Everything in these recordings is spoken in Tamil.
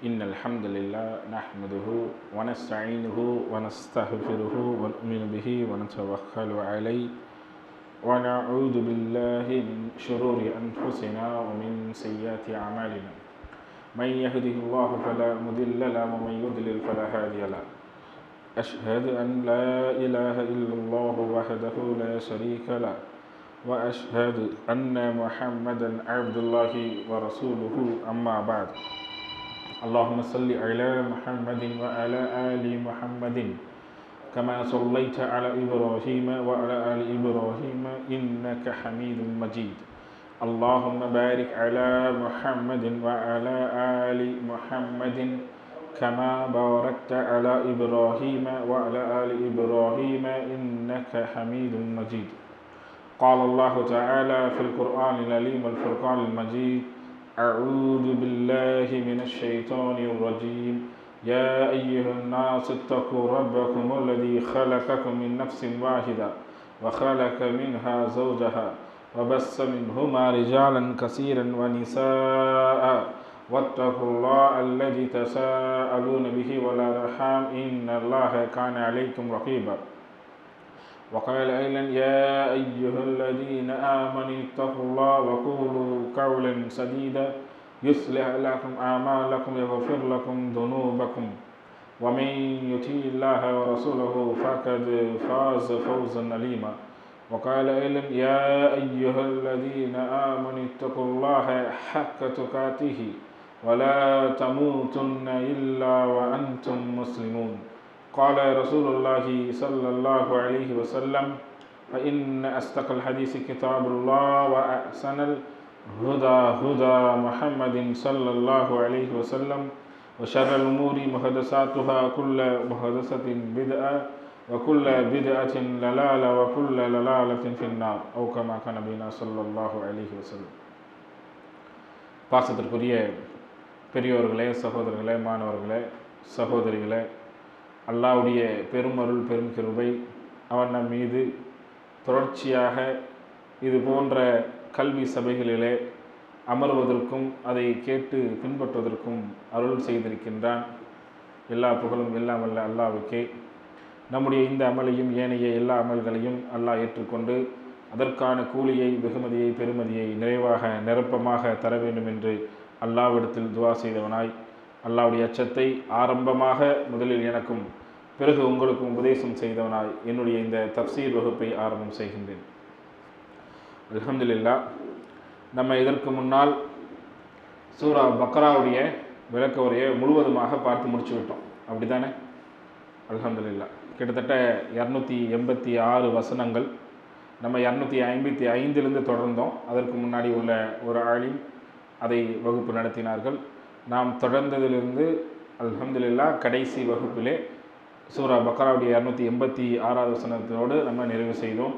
إن الحمد لله نحمده ونستعينه ونستغفره ونؤمن به ونتوكل عليه ونعوذ بالله من شرور أنفسنا ومن سيئات أعمالنا من يهده الله فلا مضل له ومن يضلل فلا هادي له أشهد أن لا إله إلا الله وحده لا شريك له وأشهد أن محمدا عبد الله ورسوله أما بعد اللهم صل على محمد وعلى آل محمد كما صليت على إبراهيم وعلى آل إبراهيم إنك حميد مجيد اللهم بارك على محمد وعلى آل محمد كما باركت على إبراهيم وعلى آل إبراهيم إنك حميد مجيد قال الله تعالى في القرآن العليم والفرقان المجيد أعوذ بالله من الشيطان الرجيم يا أيها الناس اتقوا ربكم الذي خلقكم من نفس واحدة وخلق منها زوجها وبث منهما رجالا كثيرا ونساء واتقوا الله الذي تساءلون به والأرحام إن الله كان عليكم رقيبا وقال أيضا يا أيها الذين آمنوا اتقوا الله وقولوا قولا سديدا يصلح لكم أعمالكم ويغفر لكم ذنوبكم ومن يطع الله ورسوله فقد فاز فوزا عظيما وقال أيضا يا أيها الذين آمنوا اتقوا الله حق تقاته ولا تموتن إلا وأنتم مسلمون قال رسول الله صلى الله عليه وسلم فإن أصدق الحديث كتاب الله وأحسن الهدى هدى محمد صلى الله عليه وسلم وشر الأمور محدثاتها كل محدثة بدعة وكل بدعة ضلالة وكل ضلالة في النار أو كما كان نبينا صلى الله عليه وسلم. பாசத்திற்குரிய பெரியோர்களே, சகோதரர்களே, மாணவர்களே, சகோதரிகளே, அல்லாஹ்வுடைய பெருமருள் பெரும் கிருபை அவன் நம் மீது தொடர்ச்சியாக இது போன்ற கல்வி சபைகளிலே அமர்வதற்கும் அதை கேட்டு பின்பற்றுவதற்கும் அருள் செய்திருக்கின்றான். எல்லா புகழும் எல்லாம் வல்ல அல்லாஹ்வுக்கே. நம்முடைய இந்த அமலையும் ஏனைய எல்லா அமல்களையும் அல்லாஹ் ஏற்றுக்கொண்டு அதற்கான கூலியை, வெகுமதியை, பெருமதியை நிறைவாக நிரப்பமாக தர வேண்டும் என்று அல்லாஹ்விடத்தில் துவா செய்தவனாய், அல்லாஹ்வுடைய அச்சத்தை ஆரம்பமாக முதலில் எனக்கும் பிறகு உங்களுக்கும் உபதேசம் செய்தவனாய் என்னுடைய இந்த தஃப்சீர் வகுப்பை ஆரம்பம் செய்கின்றேன். அல்ஹம்துலில்லாஹ். நம்ம இதற்கு முன்னால் சூரா பக்ராவுடைய விளக்க உரையை முழுவதுமாக பார்த்து முடிச்சு விட்டோம், அப்படி தானே? அல்ஹம்துலில்லாஹ். கிட்டத்தட்ட 286 வசனங்கள். நம்ம 255 தொடர்ந்தோம். அதற்கு முன்னாடி உள்ள ஒரு ஆலிம் அதை வகுப்பு நடத்தினார்கள். நாம் தொடர்ந்ததிலிருந்து அல்ஹம்துலில்லாஹ் கடைசி வகுப்பிலே சூரா பக்ராவுடைய 286 வசனத்தோடு நம்ம நிறைவு செய்தோம்.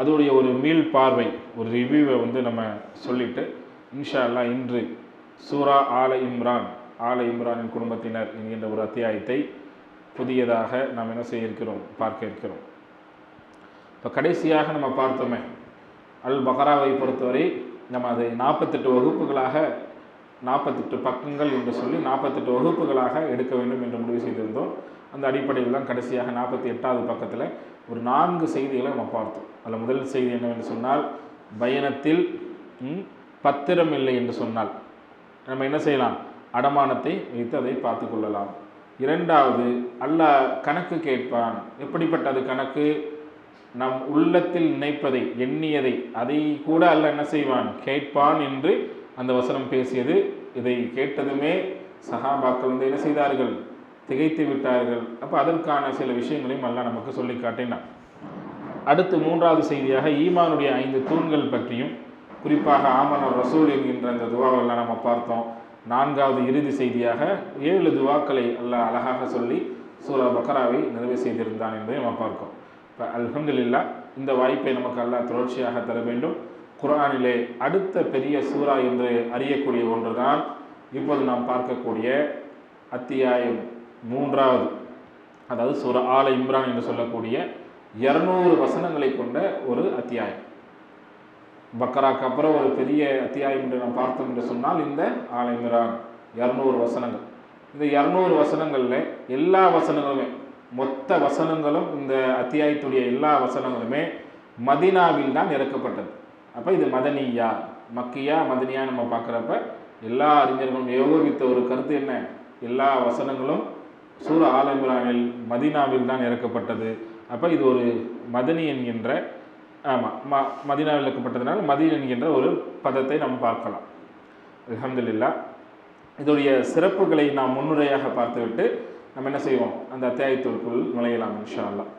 அதோடைய ஒரு மீள் பார்வை, ஒரு ரிவ்யூவை நம்ம சொல்லிட்டு இன்ஷா அல்லாஹ் இன்று சூரா ஆல இம்ரானின் குடும்பத்தினர் என்கின்ற ஒரு அத்தியாயத்தை புதியதாக நாம் என்ன செய்ய இருக்கிறோம், பார்க்க இருக்கிறோம். இப்போ கடைசியாக நம்ம பார்த்தோமே, அல் பக்ராவை பொறுத்தவரை நம்ம அதை 48 வகுப்புகளாக 48 பக்கங்கள் என்று சொல்லி 48 வகுப்புகளாக எடுக்க வேண்டும் என்று முடிவு செய்திருந்தோம். அந்த அடிப்படையில் தான் கடைசியாக 48வது பக்கத்தில் ஒரு 4 செய்திகளை நம்ம பார்த்தோம். அதில் முதல் செய்தி என்னவென்று சொன்னால், பயணத்தில் பத்திரம் இல்லை என்று சொன்னால் நம்ம என்ன செய்யலாம், அடமானத்தை வைத்து அதை பார்த்து கொள்ளலாம். இரண்டாவது, அல்லாஹ் கணக்கு கேட்பான். எப்படிப்பட்டது கணக்கு? நம் உள்ளத்தில் நினைப்பதை, எண்ணியதை, அதை கூட அல்லாஹ் என்ன செய்வான், கேட்பான் என்று அந்த வசனம் பேசியது. இதை கேட்டதுமே சஹாபாக்கள் என்ன செய்தார்கள், திகைத்து விட்டார்கள். அப்போ அதற்கான சில விஷயங்களையும் அல்லாஹ் நமக்கு சொல்லி காட்டினான். அடுத்து 3வது செய்தியாக ஈமானுடைய 5 தூண்கள் பற்றியும், குறிப்பாக ஆமனர் ரசூல் என்கின்ற அந்த துவாவெல்லாம் நம்ம பார்த்தோம். 4வது இறுதி செய்தியாக 7 துவாக்களை அல்லாஹ் அழகாக சொல்லி சூரா பக்ராவை நிறைவு செய்திருந்தான் என்பதை நம்ம பார்க்கிறோம். இப்போ அல்ஹம்துலில்லாஹ் இந்த வாய்ப்பை நமக்கு அல்லாஹ் தொடர்ச்சியாக தர வேண்டும். குர்ஆனிலே அடுத்த பெரிய சூரா என்று அறியக்கூடிய ஒன்றுதான் இப்போது நாம் பார்க்கக்கூடிய அத்தியாயம் 3வது, அதாவது சூரா ஆல இம்ரான் என்று சொல்லக்கூடிய 200 வசனங்களை கொண்ட ஒரு அத்தியாயம். பக்ராக்கு அப்புறம் ஒரு பெரிய அத்தியாயம் என்று நாம் பார்த்தோம் என்று சொன்னால் இந்த ஆல இம்ரான் 200 வசனங்கள். இந்த 200 வசனங்களில் எல்லா வசனங்களுமே, மொத்த வசனங்களும், இந்த அத்தியாயத்துடைய எல்லா வசனங்களுமே மதீனாவில் தான் இறக்கப்பட்டது. அப்போ இது மதனியா, மக்கியா, மதனியா நம்ம பார்க்குறப்ப எல்லா அறிஞர்களும் ஏகோபித்த ஒரு கருத்து என்ன, எல்லா வசனங்களும் சூரா ஆல இம்ரானில் மதீனாவில் தான் இறக்கப்பட்டது. அப்போ இது ஒரு மதனி என்கின்ற, மதீனாவில் இறக்கப்பட்டதுனால மதீன் என்கின்ற ஒரு பதத்தை நாம் பார்க்கலாம். அல்ஹம்துலில்லாஹ். இதோடைய சிறப்புகளை நாம் முன்னுரையாக பார்த்துவிட்டு நம்ம என்ன செய்வோம், அந்த அத்தியாயத்திற்குள் நுழையலாம் இன்ஷா அல்லாஹ்.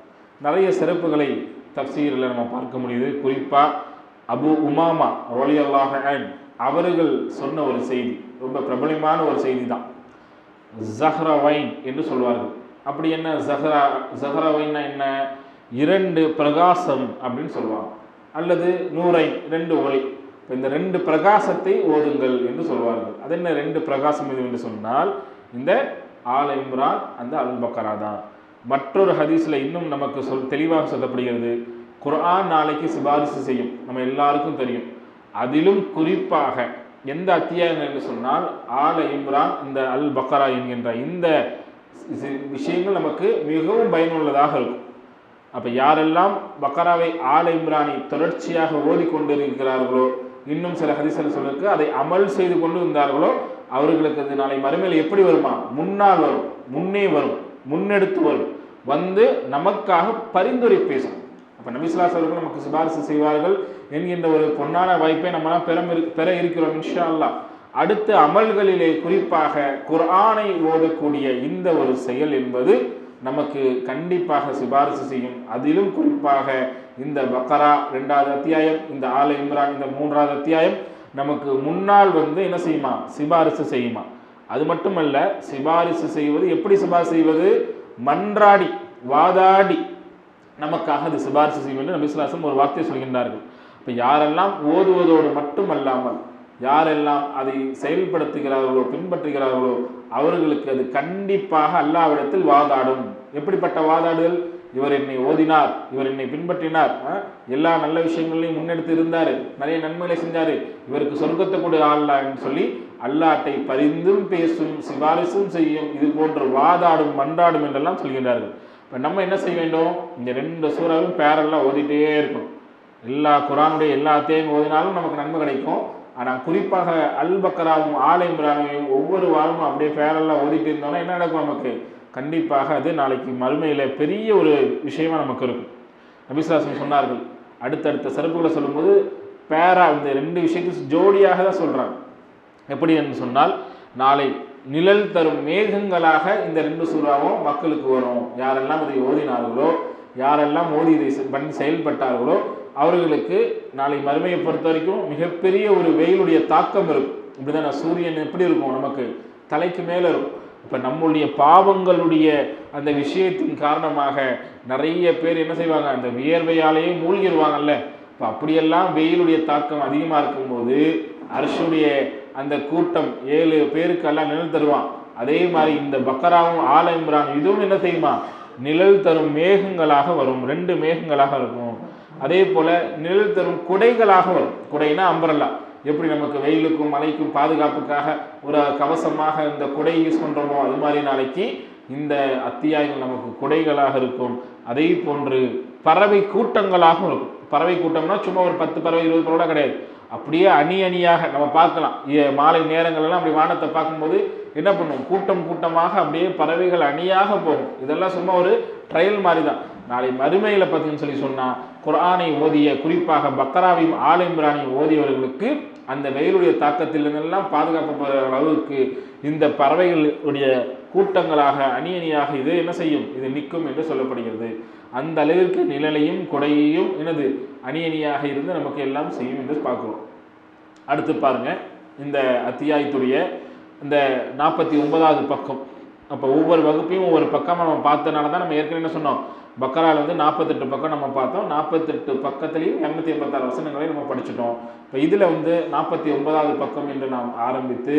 நிறைய சிறப்புகளை தஃப்சீரில் நம்ம பார்க்க முடியுது. குறிப்பாக அபு உமாமா ரலியல்லாஹு அன்ஹு அவர்கள் சொன்ன ஒரு செய்தி, ரொம்ப பிரபலமான ஒரு செய்தி தான். ஜஹ்ரவைன் என்று சொல்வார்கள். அப்படி என்ன ஜஹ்ரவைன்னா என்ன, 2 பிரகாசம் அப்படின்னு சொல்லுவாங்க, அல்லது நூரை 2 ஒளி. இந்த 2 பிரகாசத்தை ஓதுங்கள் என்று சொல்வார்கள். அது என்ன 2 பிரகாசம் இது என்று சொன்னால், இந்த ஆல இம்ரான், அந்த அல் பக்கரா தான். மற்றொரு ஹதீஸில் இன்னும் நமக்கு தெளிவாக சொல்லப்படுகிறது, குர்ஆன் நாளைக்கு சிபாரிசு செய்யும், நம்ம எல்லாருக்கும் தெரியும். அதிலும் குறிப்பாக எந்த அத்தியாயம் என்று சொன்னால் ஆல இம்ரான், இந்த அல் பக்கரா என்கின்ற இந்த விஷயங்கள் நமக்கு மிகவும் பயனுள்ளதாக இருக்கும். அப்போ யாரெல்லாம் பக்கராவை ஆல இம்ரானை தொடர்ச்சியாக ஓதிக்கொண்டிருக்கிறார்களோ, இன்னும் சில ஹதீஸ்கள் சொல்லிருக்கு அதை அமல் செய்து கொண்டு இருந்தார்களோ, அவர்களுக்கு அது நாளை மறுமையில் எப்படி வருமா, முன்னால் வரும், முன்னே வரும், முன்னெடுத்து வரும், வந்து நமக்காக பரிந்துரை பேசும். அப்போ நபி ஸல்லல்லாஹு அலைஹி வஸல்லம் நமக்கு சிபாரிசு செய்வார்கள் என்கின்ற ஒரு பொன்னான வாய்ப்பை நம்மளாம் பெற இருக்கிறோம் இன்ஷா அல்லாஹ். அடுத்த அமல்களிலே குறிப்பாக குர்ஆனை ஓதக்கூடிய இந்த ஒரு செயல் என்பது நமக்கு கண்டிப்பாக சிபாரிசு செய்யும். அதிலும் குறிப்பாக இந்த பக்கரா 2வது அத்தியாயம், இந்த ஆல இம்ரான் இந்த 3வது அத்தியாயம் நமக்கு முன்னால் வந்து என்ன செய்யுமா, சிபாரிசு செய்யுமா. அது மட்டுமல்ல, சிபாரிசு செய்வது எப்படி சிபாரிசு செய்வது, மன்றாடி வாதாடி நமக்காக அது சிபாரிசு செய்யும் என்று நபி ஸல்லல்லாஹு அலைஹி வஸல்லம் ஒரு வார்த்தையை சொல்கின்றார்கள். இப்போ யாரெல்லாம் ஓதுவதோடு மட்டுமல்லாமல் யாரெல்லாம் அதை செயல்படுத்துகிறார்களோ, பின்பற்றுகிறார்களோ, அவர்களுக்கு அது கண்டிப்பாக அல்லாஹ்விடத்தில் வாதாடும். எப்படிப்பட்ட வாதாடுதல், இவர் என்னை ஓதினார், இவர் என்னை பின்பற்றினார், எல்லா நல்ல விஷயங்களையும் முன்னெடுத்து இருந்தார், நிறைய நன்மைகளை செஞ்சார், இவருக்கு சொர்க்கத்தை கொடு ஆள்லான்னு சொல்லி அல்லாஹ்வை பரிந்தும் பேசும், சிபாரிசும் செய்யும், இது போன்ற வாதாடும் மன்றாடும் என்றெல்லாம் சொல்கின்றார்கள். இப்போ நம்ம என்ன செய்ய வேண்டும், இந்த 2 சூறாவும் பேரெல்லாம் ஓதிட்டே இருக்கணும். எல்லா குர்ஆனுடைய எல்லா அத்தியாயம் ஓதினாலும் நமக்கு நன்மை கிடைக்கும். ஆனால் குறிப்பாக அல் பக்கராவும் ஆல இம்ரானையும் ஒவ்வொரு வாரமும் அப்படியே பேரெல்லாம் ஓதிட்டு இருந்தோம்னா என்ன நடக்கும், நமக்கு கண்டிப்பாக அது நாளைக்கு மறுமையில் பெரிய ஒரு விஷயமா நமக்கு இருக்கும். நபி ஸல்லல்லாஹு அலைஹி வஸல்லம் சொன்னார்கள், அடுத்தடுத்த சிறப்புகளை சொல்லும்போது பேரா இந்த 2 விஷயத்துக்கு ஜோடியாக தான் சொல்கிறாங்க. எப்படி என்று சொன்னால், நாளை நிழல் தரும் மேகங்களாக இந்த 2 சூறாவும் மக்களுக்கு வரும். யாரெல்லாம் இதை ஓதினார்களோ, யாரெல்லாம் ஓதி இதை பண்ணி செயல்பட்டார்களோ, அவர்களுக்கு நாளை மறுமையை பொறுத்த வரைக்கும் மிகப்பெரிய ஒரு வெயிலுடைய தாக்கம் இருக்கும். இப்படிதான் சூரியன் எப்படி இருக்கும், நமக்கு தலைக்கு மேலே இருக்கும். இப்போ நம்முடைய பாவங்களுடைய அந்த விஷயத்தின் காரணமாக நிறைய பேர் என்ன செய்வாங்க, அந்த வியர்வையாலேயே மூழ்கிடுவாங்கல்ல. இப்போ அப்படியெல்லாம் வெயிலுடைய தாக்கம் அதிகமாக இருக்கும்போது அர்ஷுடைய அந்த கூட்டம் 7 பேருக்கெல்லாம் நிழல் தருவான். அதே மாதிரி இந்த பக்கராவும் ஆல இம்ரான் இதுவும் என்ன செய்யுமா, நிழல் தரும் மேகங்களாக வரும். 2 மேகங்களாக இருக்கும். அதே போல நிழல் தரும் குடைகளாக வரும். குடைனா அம்பரல்லா, எப்படி நமக்கு வெயிலுக்கும் மழைக்கும் பாதுகாப்புக்காக ஒரு கவசமாக இந்த குடை யூஸ் பண்ணுறோமோ, அது மாதிரி நாளைக்கு இந்த அத்தியாயங்கள் நமக்கு குடைகளாக இருக்கும். அதே போன்று பறவை கூட்டங்களாக இருக்கும். பறவை கூட்டம்னா சும்மா ஒரு 10 பறவை 20 பறவை கிடையாது, அப்படியே அணி அணியாக நம்ம பார்க்கலாம். மாலை நேரங்கள்லாம் அப்படி வானத்தை பார்க்கும்போது என்ன பண்ணுவோம், கூட்டம் கூட்டமாக அப்படியே பறவைகள் அணியாக போகும். இதெல்லாம் சும்மா ஒரு ட்ரையல் மாதிரி தான். நாளை மறுமையில் பார்த்தீங்கன்னு சொன்னால் குர்ஆனை ஓதிய, குறிப்பாக பக்கராவையும் ஆல இம்ரானையும் ஓதியவர்களுக்கு அந்த வெயிலுடைய தாக்கத்திலிருந்தெல்லாம் பாதுகாப்பு பெற அளவுக்கு இந்த பறவைகளுடைய கூட்டங்களாக அணி அணியாக இது என்ன செய்யும், இது நிற்கும் என்று சொல்லப்படுகிறது. அந்த அளவிற்கு நிழலையும் கொடையையும் எனது அணி அணியாக இருந்து நமக்கு எல்லாம் செய்யும் என்று பார்க்குறோம். அடுத்து பாருங்க, இந்த அத்தியாயத்துடைய இந்த 49வது பக்கம். அப்போ ஒவ்வொரு வகுப்பையும் ஒவ்வொரு பக்கமாக நம்ம பார்த்தனால தான் நம்ம ஏற்கனவே என்ன சொன்னோம், பக்கராவில் வந்து 48 பக்கம் நம்ம பார்த்தோம். 48 பக்கத்துலேயும் 286 வசனங்களை நம்ம படிச்சுட்டோம். இப்போ இதில் வந்து 49வது பக்கம் என்று நாம் ஆரம்பித்து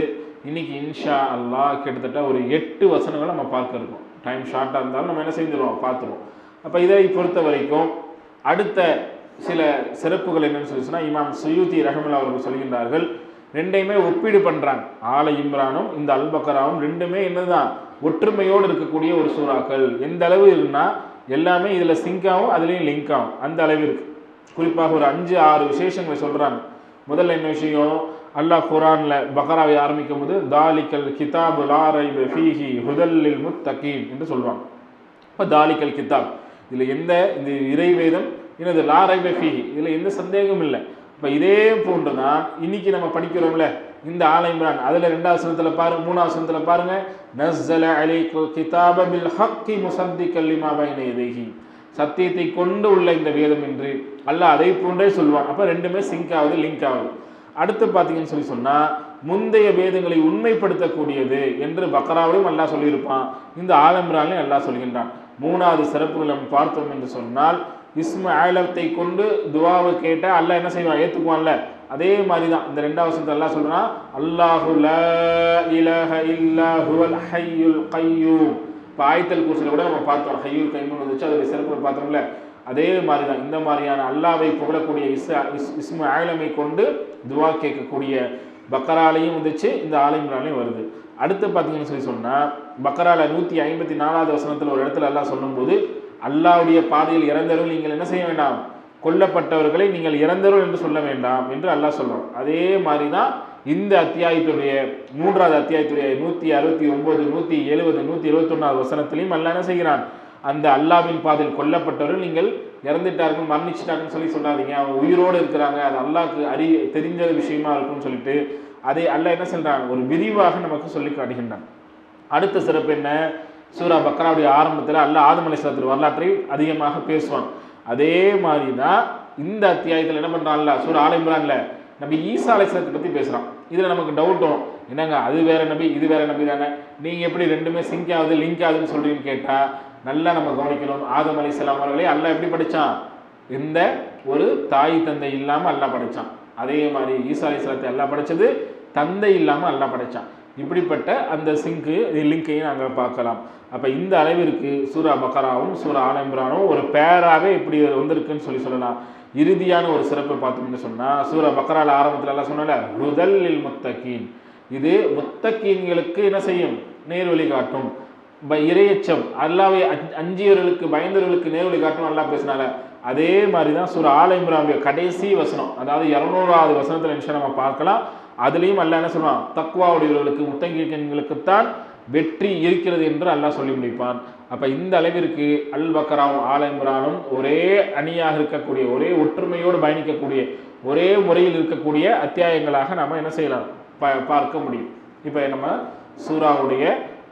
இன்னைக்கு இன்ஷா அல்லாஹ் கிட்டத்தட்ட ஒரு 8 வசனங்களை நம்ம பார்க்க இருக்கோம். டைம் ஷார்ட்டாக இருந்தாலும் நம்ம என்ன செஞ்சிடுவோம், பார்த்துருவோம். அப்போ இதை பொறுத்த வரைக்கும் அடுத்த சில சிறப்புகள் என்னென்னு சொல்லி சொன்னால், இமாம் சுயூத்தி ரஹ்மத்துல்லாஹி அவர்கள் சொல்கின்றார்கள், ரெண்டையுமே ஒப்பீடு பண்ணுறாங்க. ஆல இம்ரானும் இந்த அல் பக்ராவும் ரெண்டுமே என்னதான் ஒற்றுமையோடு இருக்கக்கூடிய ஒரு சூறாக்கள். எந்த அளவு இருக்குன்னா எல்லாமே இதில் சிங்காகவும் அதுலேயும் லிங்க் ஆகும், அந்த அளவு இருக்குது. குறிப்பாக ஒரு 5-6 விசேஷங்களை சொல்கிறாங்க. முதல்ல என்ன விஷயம், அல்லாஹ் குரானில் பக்ராவை ஆரம்பிக்கும் போது தாலிக்கல் கிதாபு லா ரைப ஃபீஹி ஹுதல்லில் முத்தகீன் என்று சொல்லுவாங்க. இப்போ தாலிக்கல் கிதாப், இதில் இந்த இறைவேதம் என்னது லா ரைப ஃபீஹி, இதில் எந்த சந்தேகமும் இல்லை. இப்போ இதே போன்று தான் இன்னைக்கு நம்ம படிக்கிறோம்ல இந்த ஆல இம்ரான், அதில் 2வது வசனத்தில் பாருங்க, 3வது வசனத்தில் பாருங்க, நஸ்ஸல அலைக்கல் கிதாப பில் ஹக்கி முஸத்திகல் லிமா பைன யதைஹி, சத்தியத்தை கொண்டு உள்ள இந்த வேதம் என்று அல்லாஹ் அதை போன்றே சொல்லுவான். அப்போ ரெண்டுமே சிங்க் ஆகுது, லிங்க் ஆகுது. அடுத்து பார்த்தீங்கன்னு சொன்னால் முந்தைய வேதங்களை உண்மைப்படுத்தக்கூடியது என்று பக்ராவிலும் அல்லாஹ் சொல்லியிருப்பான், இந்த ஆல இம்ரான்லையும் அல்லாஹ் சொல்கின்றான். 3வது சிறப்புகள் நம்ம பார்த்தோம் என்று சொன்னால் இஸ்ம ஆலத்தை கொண்டு துவாவை கேட்டால் அல்லாஹ் என்ன செய்வான், ஏற்றுக்குவான்ல. அதே மாதிரி தான் இந்த 2வது வசனத்தில் அல்லாஹ் சொல்கிறான், அல்லாஹு லா இலாஹ இல்லா ஹுவல் ஹய்யுல் கய்யூம். இப்போ ஆயத்தல் குர்சியில் கூட நம்ம பார்த்தோம், ஹய்யுல் கய்யூம் வந்துச்சு, அதோடைய சிறப்புகள் பார்த்தோம்ல. அதே மாதிரி தான் இந்த மாதிரியான அல்லாவை புகழக்கூடிய இஸ்ம ஆலமை கொண்டு துவா கேட்கக்கூடிய பக்ராலையும் வந்துச்சு, இந்த ஆல இம்ரான்லையும் வருது. அடுத்து பார்த்தீங்கன்னு சொன்னால் பக்ரால 154வது வசனத்தில் ஒரு இடத்துல அல்லாஹ் சொல்லும்போது அல்லாஹ்வுடைய பாதையில் இறந்தவர்கள் நீங்கள் என்ன செய்ய வேண்டாம், கொல்லப்பட்டவர்களை நீங்கள் இறந்தவர்கள் என்று சொல்ல வேண்டாம் என்று அல்லாஹ் சொல்கிறோம். அதே மாதிரி தான் இந்த அத்தியாயத்துடைய 3வது அத்தியாயத்துடைய 169, 170, 171வது வசனத்திலையும் அல்லாஹ் என்ன செய்கிறான், அந்த அல்லாஹ்வின் பாதையில் கொல்லப்பட்டவர்கள் நீங்கள் இறந்துட்டார்கள் மரணிச்சிட்டாங்கன்னு சொல்லி சொல்லாதீங்க, அவங்க உயிரோடு இருக்கிறாங்க, அது அல்லாஹ்க்கு தெரிஞ்ச விஷயமா இருக்குன்னு சொல்லிட்டு அதை அல்லாஹ் என்ன சொல்கிறான், ஒரு விரிவாக நமக்கு சொல்லி காட்டுகின்றான். அடுத்த சிறப்பு என்ன, சூரா பக்ராவுடைய ஆரம்பத்தில் அல்லாஹ் ஆதம் அலைஹிஸ்ஸலாத்து வரலாற்றை அதிகமாக பேசுவான். அதே மாதிரி தான் இந்த அத்தியாயத்தில் என்ன பண்ணுறான் அல்லாஹ் சூரா ஆல இம்ரான்ல நபி ஈசா அலைஹிஸ்ஸலாத்தை பற்றி பேசுகிறான். இதில் நமக்கு டவுட் வரும், என்னங்க அது வேற நபி இது வேற நபி தானே, நீங்கள் எப்படி ரெண்டுமே சிங்க் ஆகுது லிங்க் ஆகுதுன்னு சொல்கிறீங்கன்னு கேட்டால் நல்லா நம்ம கவனிக்கணும். ஆதம் அலைஹிஸ்ஸலாம் அவர்களே அல்லாஹ் எப்படி படித்தான், இந்த ஒரு தாய் தந்தை இல்லாமல் அல்லாஹ் படைத்தான். அதே மாதிரி ஈசா அலைஹிஸ்ஸலாத்தை அல்லாஹ் படைச்சது தந்தை இல்லாமல் அல்லாஹ் படைத்தான். இப்படிப்பட்ட அந்த லிங்கையும் நாங்கள் பார்க்கலாம். அப்போ இந்த அளவிற்கு சூரா பக்ராவும் சூரா ஆல இம்ரானும் ஒரு பேராகவே இப்படி வந்திருக்குன்னு சொல்லலாம். இறுதியான ஒரு சிறப்பை பார்த்தோம்னு சொன்னால் சூரா பக்ரால ஆரம்பத்தில் எல்லாம் சொன்னால ஹுதல்லில் முத்தகீன், இது முத்தகீன்களுக்கு என்ன செய்யும், நேர்வழி காட்டும். இறையச்சம் அல்லாஹ்வை அஞ்சியவர்களுக்கு பயந்தவர்களுக்கு நேர்வழி காட்டும் அல்லாஹ் பேசினால. அதே மாதிரி தான் சூரா ஆல இம்ரானுடைய கடைசி வசனம், அதாவது 200வது வசனத்தில் நிமிஷம் நம்ம பார்க்கலாம். அதுலேயும் அல்லாஹ் என்ன சொல்லுவான், தக்வாவுடையவர்களுக்கு முத்தகீன்களுக்குத்தான் வெற்றி இருக்கிறது என்று அல்லாஹ் சொல்லி முடிப்பான். அப்போ இந்த அளவிற்கு அல் பக்ராவும் ஆல இம்ரானும் ஒரே அணியாக இருக்கக்கூடிய, ஒரே ஒற்றுமையோடு பயணிக்கக்கூடிய, ஒரே முறையில் இருக்கக்கூடிய அத்தியாயங்களாக நம்ம என்ன செய்யலாம், பார்க்க முடியும். இப்போ நம்ம சூராவுடைய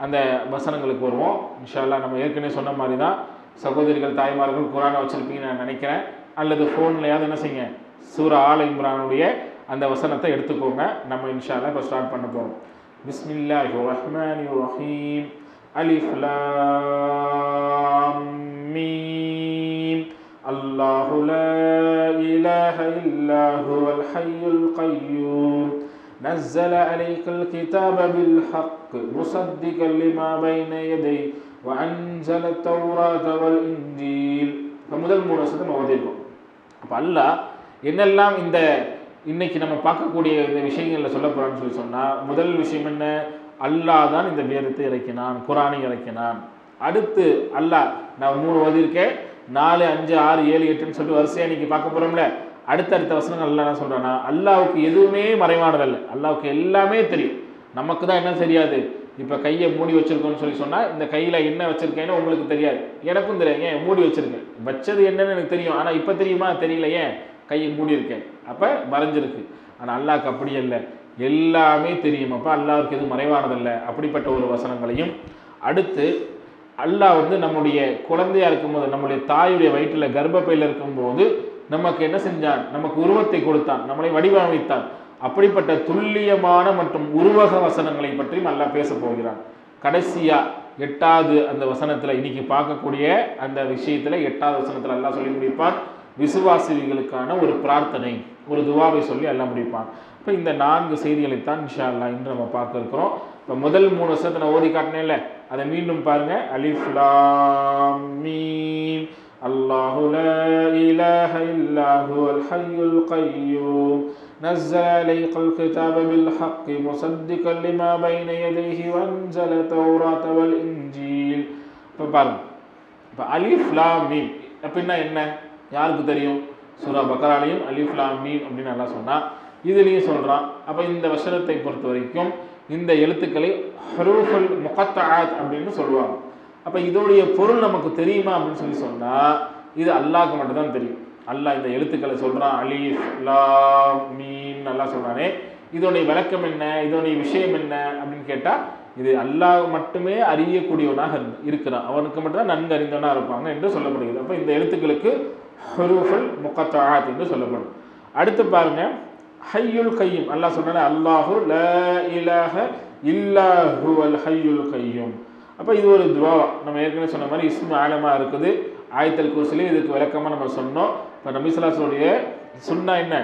அந்த வசனங்களுக்கு வருவோம் இன்ஷா அல்லாஹ். நம்ம ஏற்கனவே சொன்ன மாதிரி தான் சகோதரிகள் தாய்மார்கள் குரானை வச்சுருப்பீங்கன்னு நான் நினைக்கிறேன், அல்லது ஃபோன்லையாவது என்ன செய்யுங்க சூரா ஆல இம்ரானுடைய அந்த வசனத்தை எடுத்துக்கோங்க. நம்ம இன்ஷா அல்லாஹ் இப்போ ஸ்டார்ட் பண்ண போகிறோம். பிஸ்மில்லாஹிர் ரஹ்மானிர் ரஹீம். அலிஃப் லாம் மீம். அல்லாஹு லா இலாஹ இல்லா ஹுவல் ஹய்யுல் கய்யூம். நஸ்ஸல அலைக்கல் கிதாப பில் ஹக் முஸத்திகல் லிமா பைன யதைஹி வ அன்ஸல தௌராத வல் இன்ஜீல். முதல் 3 வசனத்தை நம்ம ஓதிருக்கோம். அப்போ அல்லாஹ் என்னெல்லாம் இந்த இன்னைக்கு நம்ம பார்க்கக்கூடிய இந்த விஷயங்களில் சொல்ல போகிறான்னு சொன்னால் முதல் விஷயம் என்ன, அல்லாஹ் தான் இந்த வேதத்தை இறக்கினான், குரானை இறக்கினான். அடுத்து அல்லாஹ் நான் 3 ஓதிருக்கேன், 4, 5, 6, 7, 8ன்னு சொல்லிட்டு வரிசையாக இன்றைக்கி பார்க்க போகிறோம்ல. அடுத்தடுத்த வசனங்கள் அல்லாஹ் என்ன சொல்கிறான்னா, அல்லாஹ்வுக்கு எதுவுமே மறைவானதல்ல, அல்லாஹ்வுக்கு எல்லாமே தெரியும். நமக்கு தான் என்ன தெரியாது, இப்போ கையை மூடி வச்சுருக்கோன்னு சொன்னால் இந்த கையில் என்ன வச்சுருக்கேன்னு உங்களுக்கு தெரியாது, எனக்கும் தெரியாது. ஏன் மூடி வச்சுருக்கேன், வச்சது என்னன்னு எனக்கு தெரியும், ஆனால் இப்போ தெரியுமா தெரியல, ஏன் கையை மூடி இருக்கேன், அப்போ மறைஞ்சிருக்கு. ஆனால் அல்லாஹ்க்கு அப்படி இல்லை, எல்லாமே தெரியும். அப்போ அல்லாஹ்வுக்கு எதுவும் மறைவானதில்லை. அப்படிப்பட்ட ஒரு வசனங்களையும் அடுத்து அல்லாஹ் நம்முடைய குழந்தையாக இருக்கும்போது, நம்முடைய தாயுடைய வயிற்றில் கர்ப்பப்பையில் இருக்கும்போது நமக்கு என்ன செஞ்சான், நமக்கு உருவத்தை கொடுத்தான், நம்மளை வடிவமைத்தான். அப்படிப்பட்ட துல்லியமான மற்றும் உருவக வசனங்களை பற்றியும் அல்லாஹ் பேச போகிறான். கடைசியாக 8வது அந்த வசனத்தில் இன்னைக்கு பார்க்கக்கூடிய அந்த விஷயத்தில் 8வது வசனத்தில் அல்லாஹ் சொல்லி முடிப்பான், விசுவாசிகளுக்கான ஒரு பிரார்த்தனை, ஒரு துவாவை சொல்லி அல்லாஹ் முடிப்பான். இப்போ இந்த 4 செய்திகளைத்தான் இன்ஷா அல்லாஹ் இன்று நம்ம பார்க்க இருக்கிறோம். இப்போ முதல் 3 வசனத்தை நான் ஓதி காட்டினேன்ல, அதை மீண்டும் பாருங்க. அலிஃப் லாம் மீம். அல்லாஹு லா இலாஹ இல்லா ஹுவல் ஹய்யுல் கய்யூம். نزل عليك الكتاب بالحق مصدقا لما بين يديه وأنزل التوراة والإنجيل. இப்போ பாருங்க, இப்போ அலிஃப் லாம் மீம் அப்படின்னா என்ன யாருக்கு தெரியும்? சூரா பக்கராலையும் அலிஃப் லாம் மீம் அப்படின்னு நல்லா சொன்னால் இதுலேயும் சொல்கிறான். அப்போ இந்த வசனத்தை பொறுத்த வரைக்கும் இந்த எழுத்துக்களை ஹுரூஃபுல் முகத்தஆத் அப்படின்னு சொல்லுவாங்க. அப்போ இதோடைய பொருள் நமக்கு தெரியுமா அப்படின்னு சொன்னால் இது அல்லாஹ்க்கு மட்டும்தான் தெரியும். அல்லாஹ் இந்த எழுத்துக்களை சொல்கிறான், அலிஃப் லாம் மீம் நல்லா சொல்கிறானே, இதோடைய விளக்கம் என்ன, இதோடைய விஷயம் என்ன அப்படின்னு கேட்டால் இது அல்லாஹ் மட்டுமே அறியக்கூடியவனாக இருக்கிறான், அவனுக்கு மட்டும்தான் நன்கு அறிந்தவனாக இருப்பாங்க என்று சொல்லப்படுகிறது. அப்போ இந்த எழுத்துக்களுக்கு ஹுரூஃபுல் முகத்தஆத் என்று சொல்லப்படும். அடுத்து பாருங்க, ஹய்யுல் கையும் அல்லாஹ் சொன்னாலே அல்லாஹு லா இலாஹ இல்லா ஹுவல் ஹய்யுல் கையும். அப்போ இது ஒரு துவா. நம்ம ஏற்கனவே சொன்ன மாதிரி இஸ்மு ஆலமாக இருக்குது. ஆயத்தல் குர்சிலே இதுக்கு விளக்கமாக நம்ம சொன்னோம். இப்போ நபி ஸல்லல்லாஹு அலைஹி வஸல்லம் சுன்னா என்ன,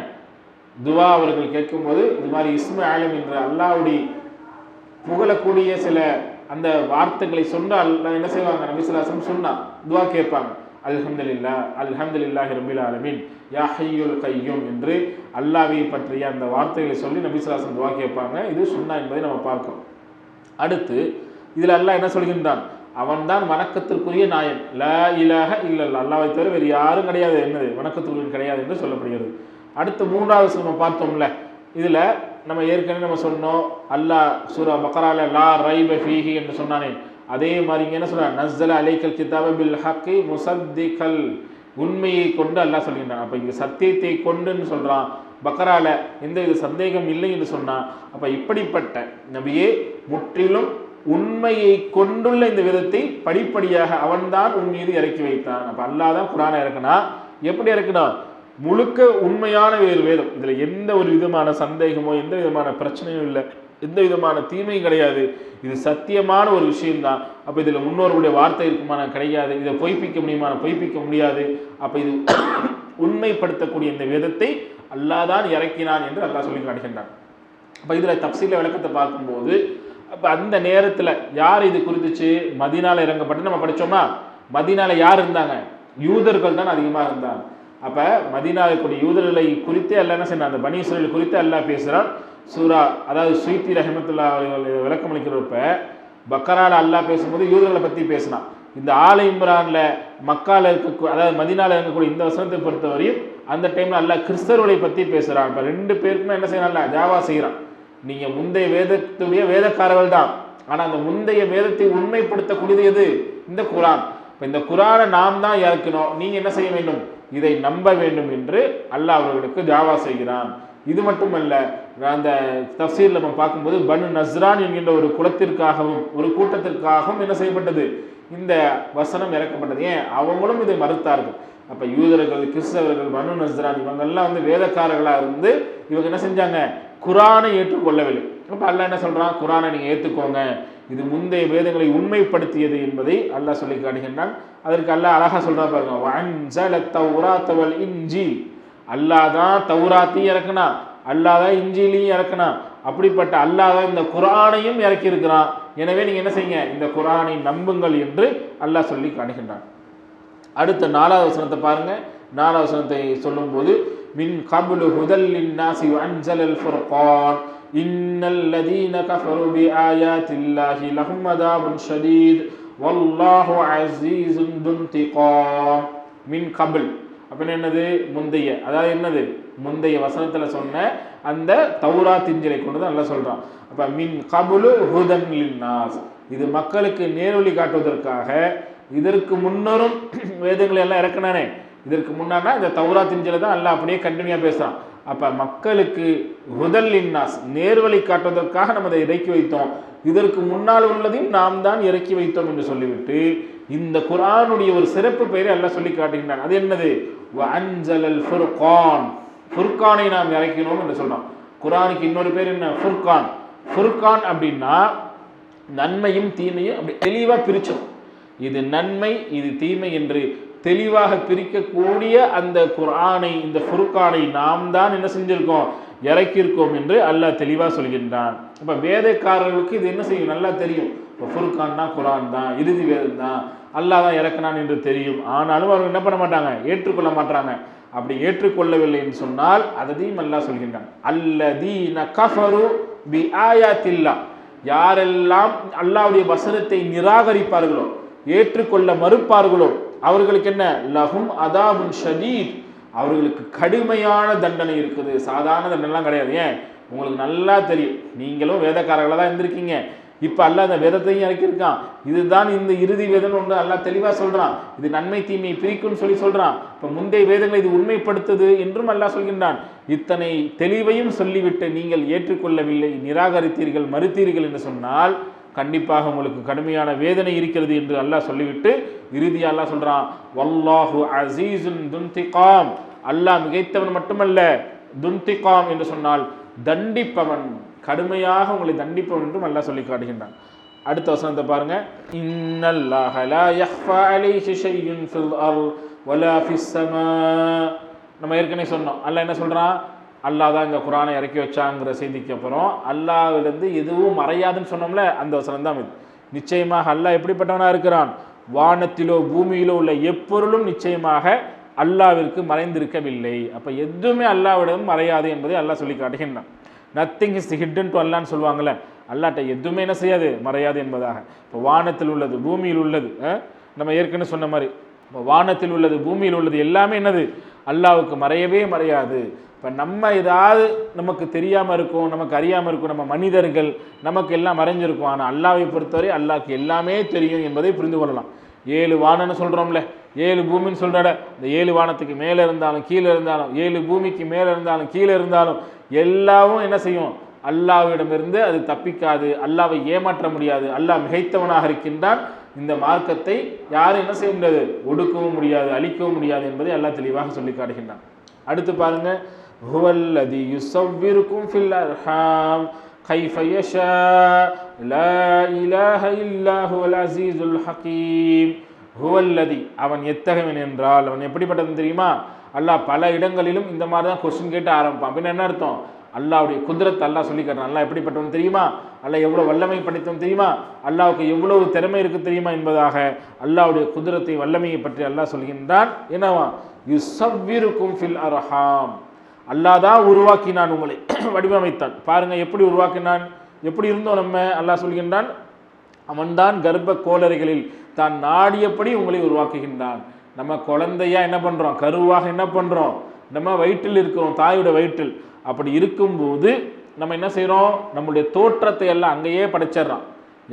துவா அவர்கள் கேட்கும்போது இது மாதிரி இஸ்மு ஆலம் என்ற அல்லாஹ்வுடைய புகழக்கூடிய சில அந்த வார்த்தைகளை சொன்னால் என்ன செய்வாங்க, நபி ஸல்லல்லாஹு அலைஹி வஸல்லம் சுன்னா துவா கேட்பாங்க. அல்ஹம்துலில்லாஹ் அல்ஹம்துலில்லாஹி ரப்பில் ஆலமீன் யா ஹய்யுல் கையும் என்று அல்லாஹ்வை பற்றிய அந்த வார்த்தைகளை சொல்லி நபி ஸல்லல்லாஹு அலைஹி வஸல்லம் துவா கேட்பாங்க. இது சுன்னா என்பதை நம்ம பார்க்கிறோம். அடுத்து இதில் அல்லாஹ் என்ன சொல்கின்றான், அவன்தான் வணக்கத்திற்குரிய நாயன், லா இலாஹ இல்லல்லாஹ், அல்லாஹ்வை தவிர வேறு யாரும் கிடையாது, என்னது வணக்கத்திற்குரிய கிடையாது என்று சொல்லப்படுகிறது. அடுத்து மூன்றாவது நம்ம பார்த்தோம்ல, இதில் நம்ம ஏற்கனவே நம்ம சொன்னோம், அல்லாஹ் சூரா பக்கரால லா ரைப ஃபீஹி என்று சொன்னானே, அதே மாதிரி இங்கே என்ன சொல்கிறான், நஸ்ஸல அலைக்கல் கிதாப பில் ஹக்கி முஸத்திகல், உண்மையை கொண்டு அல்லாஹ் சொல்கின்றான். அப்போ இங்கே சத்தியத்தை கொண்டுன்னு சொல்கிறான். பக்கரால எந்த இது சந்தேகம் இல்லை என்று சொன்னான். அப்போ இப்படிப்பட்ட நபியே முற்றிலும் உண்மையை கொண்டுள்ள இந்த விதத்தை படிப்படியாக அவன்தான் உன் மீது இறக்கி வைத்தான். அப்போ அல்லாஹ் தான் குர்ஆனை இறக்குனா. எப்படி இறக்குனா, முழுக்க உண்மையான வேறு வேதம், இதில் எந்த ஒரு விதமான சந்தேகமோ எந்த விதமான பிரச்சனையும் இல்லை, எந்த விதமான தீமையும் கிடையாது, இது சத்தியமான ஒரு விஷயம்தான். அப்போ இதில் முன்னோர்களுடைய வார்த்தை இருக்குமான கிடையாது, இதை பொய்ப்பிக்க முடியுமான பொய்ப்பிக்க முடியாது. அப்போ இது உண்மைப்படுத்தக்கூடிய இந்த வேதத்தை அல்லாஹ் தான் இறக்கினான் என்று அல்லாஹ் சொல்லி காட்டுகின்றான். அப்போ இதில் தஃசீல் விளக்கத்தை பார்க்கும்போது அப்போ அந்த நேரத்தில் யார் இது குறித்துச்சு, மதீனால இறங்கப்பட்டு நம்ம படித்தோமா, மதீனால யார் இருந்தாங்க, யூதர்கள் தான் அதிகமாக இருந்தாங்க. அப்போ மதீனாவில் இருக்கக்கூடிய யூதர்களை குறித்து அல்லாஹ் என்ன செய்யணும், அந்த பனி இஸ்ராயீல் குறித்து அல்லாஹ் பேசுகிறான். சூரா அதாவது சுய்தி ரஹ்மத்துல்லாஹி அலைஹி விளக்கம் அளிக்கிறப்ப பக்கரால அல்லாஹ் பேசும்போது யூதர்களை பற்றி பேசினான். இந்த ஆல இம்ரான்ல மக்கால இருக்க அதாவது மதீனால இருக்கக்கூடிய இந்த வசனத்தை பொறுத்தவரையும் அந்த டைமில் அல்லாஹ் கிறிஸ்தவர்களை பற்றி பேசுகிறான். இப்போ ரெண்டு பேருக்குமே என்ன செய்யறான், ஜாவா செய்கிறான். நீங்கள் முந்தைய வேதத்துடைய வேதக்காரர்கள் தான், ஆனால் அந்த முந்தைய வேதத்தை உண்மைப்படுத்தக்கூடியது எது, இந்த குர்ஆன். இப்போ இந்த குர்ஆனை நாம் தான் இறக்கணும், நீங்கள் என்ன செய்ய வேண்டும், இதை நம்ப வேண்டும் என்று அல்லாஹ் அவர்களுக்கு ஜாவா செய்கிறான். இது மட்டுமல்ல, அந்த தஃசீர் நம்ம பார்க்கும்போது பனு நஸ்ரான் என்கின்ற ஒரு குலத்திற்காகவும் ஒரு கூட்டத்திற்காகவும் என்ன செய்யப்பட்டது, இந்த வசனம் இறக்கப்பட்டது. ஏன், அவங்களும் இதை மறுத்தார்கள். அப்போ யூதர்கள், கிறிஸ்தவர்கள், பனு நஸ்ரான் இவங்கெல்லாம் வந்து வேதக்காரர்களாக இருந்து இவங்க என்ன செஞ்சாங்க, குர்ஆனை ஏற்றுக்கொள்ளவில்லை. அப்போ அல்லாஹ் என்ன சொல்கிறான், குர்ஆனை நீங்கள் ஏற்றுக்கோங்க, இது முந்தைய வேதங்களை உண்மைப்படுத்தியது என்பதை அல்லாஹ் சொல்லி காட்டுகின்றான். அதற்கு அல்லாஹ் அழகாக சொல்கிறான் பாருங்க, வஅன்ஸல தௌராத்த வல் இன்ஜீல், அல்லாஹ் தான் தௌராத்தையும் இறக்குனா, அல்லாஹ் தான் இன்ஜீலையும் இறக்குனா. அப்படிப்பட்ட அல்லாஹ் தான் இந்த குர்ஆனையும் இறக்கி இருக்கிறான். எனவே நீங்கள் என்ன செய்யுங்க, இந்த குர்ஆனை நம்புங்கள் என்று அல்லாஹ் சொல்லி காட்டுகின்றான். அடுத்த 4வது வசனத்தை பாருங்க. 4வது வசனத்தை சொல்லும்போது, மின் கப்லு ஹுதல் லின்னாஸி வஅன்ஸலல் ஃபுர்கான் இன்னல்லதீன கஃபரு பிஆயாத்தில்லாஹி லஹும் அதாபுன் ஷதீத் வல்லாஹு அஸீஸுன் துன்திகாம். மின் கபில் அப்படின்னு என்னது, முந்தைய, அதாவது என்னது, முந்தைய வசனத்தில் சொன்ன அந்த தௌராத் இன்ஜீலை கொண்டு தான் நல்லா சொல்கிறான். அப்போ மின் கபுலு ஹுதன் லின்னாஸ், இது மக்களுக்கு நேர்வழி காட்டுவதற்காக இதற்கு முன்னரும் வேதங்களை எல்லாம் இறக்குனானே, இதற்கு முன்னாடினா இந்த தௌராத் இன்ஜீலை தான் எல்லாம் அப்படியே கண்டினியூவாக பேசுகிறான். அப்போ மக்களுக்கு ஹுதல் லின்னாஸ் நேர்வழி காட்டுவதற்காக நம்ம அதை இறக்கி வைத்தோம், இதற்கு முன்னால் உள்ளதையும் நாம் தான் இறக்கி வைத்தோம் என்று சொல்லிவிட்டு இந்த குர்ஆனுடைய ஒரு சிறப்பு பெயரை அல்லாஹ் சொல்லி காட்டுகின்றான். அது என்னது, வஅன்ஸலல் ஃபுர்கான், ஃபுர்கானை நாம் இறக்கினோம் என்று சொல்றோம். குர்ஆனுக்கு இன்னொரு பேர் என்ன, ஃபுர்கான். ஃபுர்கான் அப்படின்னா நன்மையும் தீமையும் அப்படி தெளிவாக பிரிச்சோம், இது நன்மை இது தீமை என்று தெளிவாக பிரிக்கக்கூடிய அந்த குர்ஆனை, இந்த ஃபுர்கானை நாம் தான் என்ன செஞ்சிருக்கோம், இறக்கியிருக்கோம் என்று அல்லாஹ் தெளிவாக சொல்கின்றான். இப்போ வேதக்காரர்களுக்கு இது என்ன செய்யும், நல்லா தெரியும். இப்போ ஃபுர்கான்னா குர்ஆன் தான், இறுதி வேதம் தான், அல்லாஹ் தான் இறக்குனான் என்று தெரியும். ஆனாலும் அவங்க என்ன பண்ண மாட்டாங்க, ஏற்றுக்கொள்ள மாட்டாங்க. அப்படி ஏற்றுக்கொள்ளவில்லை என்று சொன்னால் அதையும் அல்லாஹ் சொல்கின்றான், அல்லதீன கஃபரு பி ஆயாத்தில்லா, யாரெல்லாம் அல்லாஹ்வுடைய வசனத்தை நிராகரிப்பார்களோ ஏற்றுக்கொள்ள மறுப்பார்களோ அவர்களுக்கு என்ன, லஹும் அதாபுன் ஷதீத், அவர்களுக்கு கடுமையான தண்டனை இருக்குது. சாதாரண தண்டனைலாம் கிடையாது. ஏன், உங்களுக்கு நல்லா தெரியும், நீங்களும் வேதக்காரர்களாக தான் இருந்திருக்கீங்க. இப்போ அல்லாஹ் அந்த வேதத்தையும் இறக்கியிருக்கான். இதுதான் இந்த இறுதி வேதம் ஒன்று அல்லாஹ் தெளிவாக சொல்கிறான். இது நன்மை தீமையை பிரிக்கும்னு சொல்கிறான். இப்போ முந்தைய வேதங்களை இது உண்மைப்படுத்துது என்றும் அல்லாஹ் சொல்கின்றான். இத்தனை தெளிவையும் சொல்லிவிட்டு நீங்கள் ஏற்றுக்கொள்ளவில்லை, நிராகரித்தீர்கள், மறுத்தீர்கள் என்று சொன்னால் கண்டிப்பாக உங்களுக்கு கடுமையான வேதனை இருக்கிறது என்று அல்லாஹ் சொல்லிவிட்டு இறுதியாக அல்லாஹ் சொல்கிறான், வல்லாஹு அஸீஸுன் துன்திகாம், அல்லாஹ் மிகைத்தவன் மட்டுமல்ல, துன்திகாம் என்று சொன்னால் தண்டிப்பவன், கடுமையாக உங்களை தண்டிப்பவன் என்றும் அல்லாஹ் சொல்லி காட்டுகின்றான். அடுத்த வசனத்தை பாருங்க, இன்னல்லாஹ லா யஹ்ஃபா அலைஹி ஷையுன் ஃபில் அர்த் வலா ஃபிஸ் ஸமா. நம்ம ஏற்கனவே சொன்னோம், அல்லாஹ் என்ன சொல்றான், அல்லாஹ் தான் இந்த குர்ஆனை இறக்கி வச்சாங்கிற செய்திக்கு அப்புறம் அல்லாஹ்விலிருந்து எதுவும் மறையாதுன்னு சொன்னோம்ல, அந்த வசனம் தான் இது. நிச்சயமாக அல்லாஹ் எப்படிப்பட்டவனாக இருக்கிறான், வானத்திலோ பூமியிலோ உள்ள எப்பொருளும் நிச்சயமாக அல்லாஹ்விற்கு மறைந்திருக்கவில்லை. அப்போ எதுவுமே அல்லாஹ்விடம் மறையாது என்பதை அல்லாஹ் சொல்லி காட்டுகின்றான். நத்திங் இஸ் ஹிடன் டு அல்லான்னு சொல்லுவாங்கள்ல, அல்லாட்ட எதுவுமே என்ன செய்யாது, மறையாது என்பதாக. இப்போ வானத்தில் உள்ளது பூமியில் உள்ளது, நம்ம ஏற்கனவே சொன்ன மாதிரி இப்போ வானத்தில் உள்ளது பூமியில் உள்ளது எல்லாமே என்னது, அல்லாஹ்வுக்கு மறையவே மறையாது. இப்போ நம்ம ஏதாவது நமக்கு தெரியாமல் இருக்கும், நமக்கு அறியாமல் இருக்கும், நம்ம மனிதர்கள் நமக்கு எல்லாம் மறைஞ்சிருக்கும். ஆனால் அல்லாஹ்வை பொறுத்தவரை அல்லாஹ்க்கு எல்லாமே தெரியும் என்பதை புரிந்து கொள்ளலாம். 7 வானம்னு சொல்கிறோம்ல, 7 பூமின்னு சொல்கிற இந்த 7 வானத்துக்கு மேலே இருந்தாலும் கீழே இருந்தாலும், 7 பூமிக்கு மேலே இருந்தாலும் கீழே இருந்தாலும் எல்லாவும் என்ன செய்யும், அல்லாஹ்விடமிருந்து அது தப்பிக்காது, அல்லாஹ்வை ஏமாற்ற முடியாது. அல்லாஹ் மிகைத்தவனாக இருக்கின்றான். இந்த மார்க்கத்தை யாரும் என்ன செய்ய முடியாது, ஒடுக்கவும் முடியாது, அழிக்கவும் முடியாது என்பதை அல்லாஹ் தெளிவாக சொல்லி காட்டுகின்றான். அடுத்து பாருங்க, ஹுவல்லதி யுஸவ்விருக்கும் ஃபில் அர்ஹாம் கைஃப யஷா லா இலாஹ இல்லா ஹுவல் அஸீஸுல் ஹகீம். ஹுவல்லதி, அவன் எத்தகையவன் என்றால் அவன் எப்படிப்பட்டவன் தெரியுமா. அல்லாஹ் பல இடங்களிலும் இந்த மாதிரி தான் கொஸ்டின் கேட்டு ஆரம்பிப்பான். அப்படின்னு என்ன அர்த்தம், அல்லாஹ்வுடைய குதிரத்தை அல்லாஹ் சொல்லி காட்டுறான். அல்லாஹ் எப்படிப்பட்டவன் தெரியுமா, அல்லாஹ் எவ்வளோ வல்லமை படைத்தவன் தெரியுமா, அல்லாஹ்வுக்கு எவ்வளவு திறமை இருக்குது தெரியுமா என்பதாக அல்லாஹ்வுடைய குதிரத்தை வல்லமையை பற்றி அல்லாஹ் சொல்கின்றான். என்னவா, யுஸவ்விருக்கும் ஃபில் அர்ஹாம், அல்லாஹ் தான் உருவாக்கினான், உங்களை வடிவமைத்தான். பாருங்க எப்படி உருவாக்கினான், எப்படி இருந்தோம் நம்ம. அல்லாஹ் சொல்கின்றான், அவன்தான் கர்ப்ப கோளறைகளில் தான் நாடியபடி உங்களை உருவாக்குகின்றான். நம்ம குழந்தையா என்ன பண்ணுறோம், கருவாக என்ன பண்ணுறோம், நம்ம வயிற்றில் இருக்கிறோம், தாயோட வயிற்றில். அப்படி இருக்கும்போது நம்ம என்ன செய்கிறோம், நம்மளுடைய தோற்றத்தை எல்லாம் அங்கேயே படைச்சிட்றான்.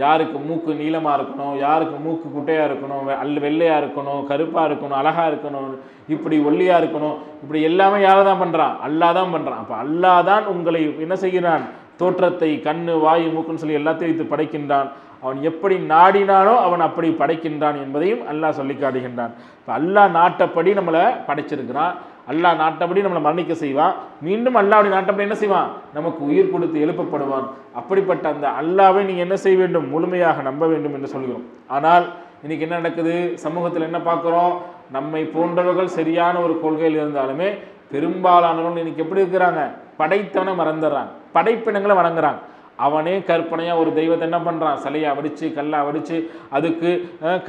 யாருக்கு மூக்கு நீளமாக இருக்கணும், யாருக்கு மூக்கு குட்டையாக இருக்கணும், வெள்ளையாக இருக்கணும், கருப்பாக இருக்கணும், அழகாக இருக்கணும், இப்படி ஒல்லியாக இருக்கணும், இப்படி எல்லாமே யாரை தான் பண்ணுறான், அல்லாஹ் தான் பண்ணுறான். அப்போ அல்லாஹ் தான் உங்களை என்ன செய்கிறான், தோற்றத்தை கண்ணு வாயு மூக்குன்னு சொல்லி எல்லாத்தையும் வைத்து படைக்கின்றான். அவன் எப்படி நாடினானோ அவன் அப்படி படைக்கின்றான் என்பதையும் அல்லாஹ் சொல்லி காட்டுகின்றான். இப்போ அல்லாஹ் நாட்டப்படி நம்மளை படைச்சிருக்கிறான். அல்லாஹ் நாட்டப்படி நம்மளை மரணிக்க செய்வான். மீண்டும் அல்லாஹ்வுடைய நாட்டப்படி என்ன செய்வான், நமக்கு உயிர் கொடுத்து எழுப்பப்படுவான். அப்படிப்பட்ட அந்த அல்லாஹ்வை நீங்கள் என்ன செய்ய வேண்டும், முழுமையாக நம்ப வேண்டும் என்று சொல்கிறோம். ஆனால் இன்னைக்கு என்ன நடக்குது, சமூகத்தில் என்ன பார்க்குறோம், நம்மை போன்றவர்கள் சரியான ஒரு கொள்கையில் இருந்தாலுமே பெரும்பாலானவர்கள் இன்னைக்கு எப்படி இருக்கிறாங்க, படைத்தவனை மறந்துடுறாங்க, படைப்பினங்களை வணங்குறாங்க. அவனே கற்பனையாக ஒரு தெய்வத்தை என்ன பண்ணுறான், சிலையை வடித்து கல்லை வடித்து அதுக்கு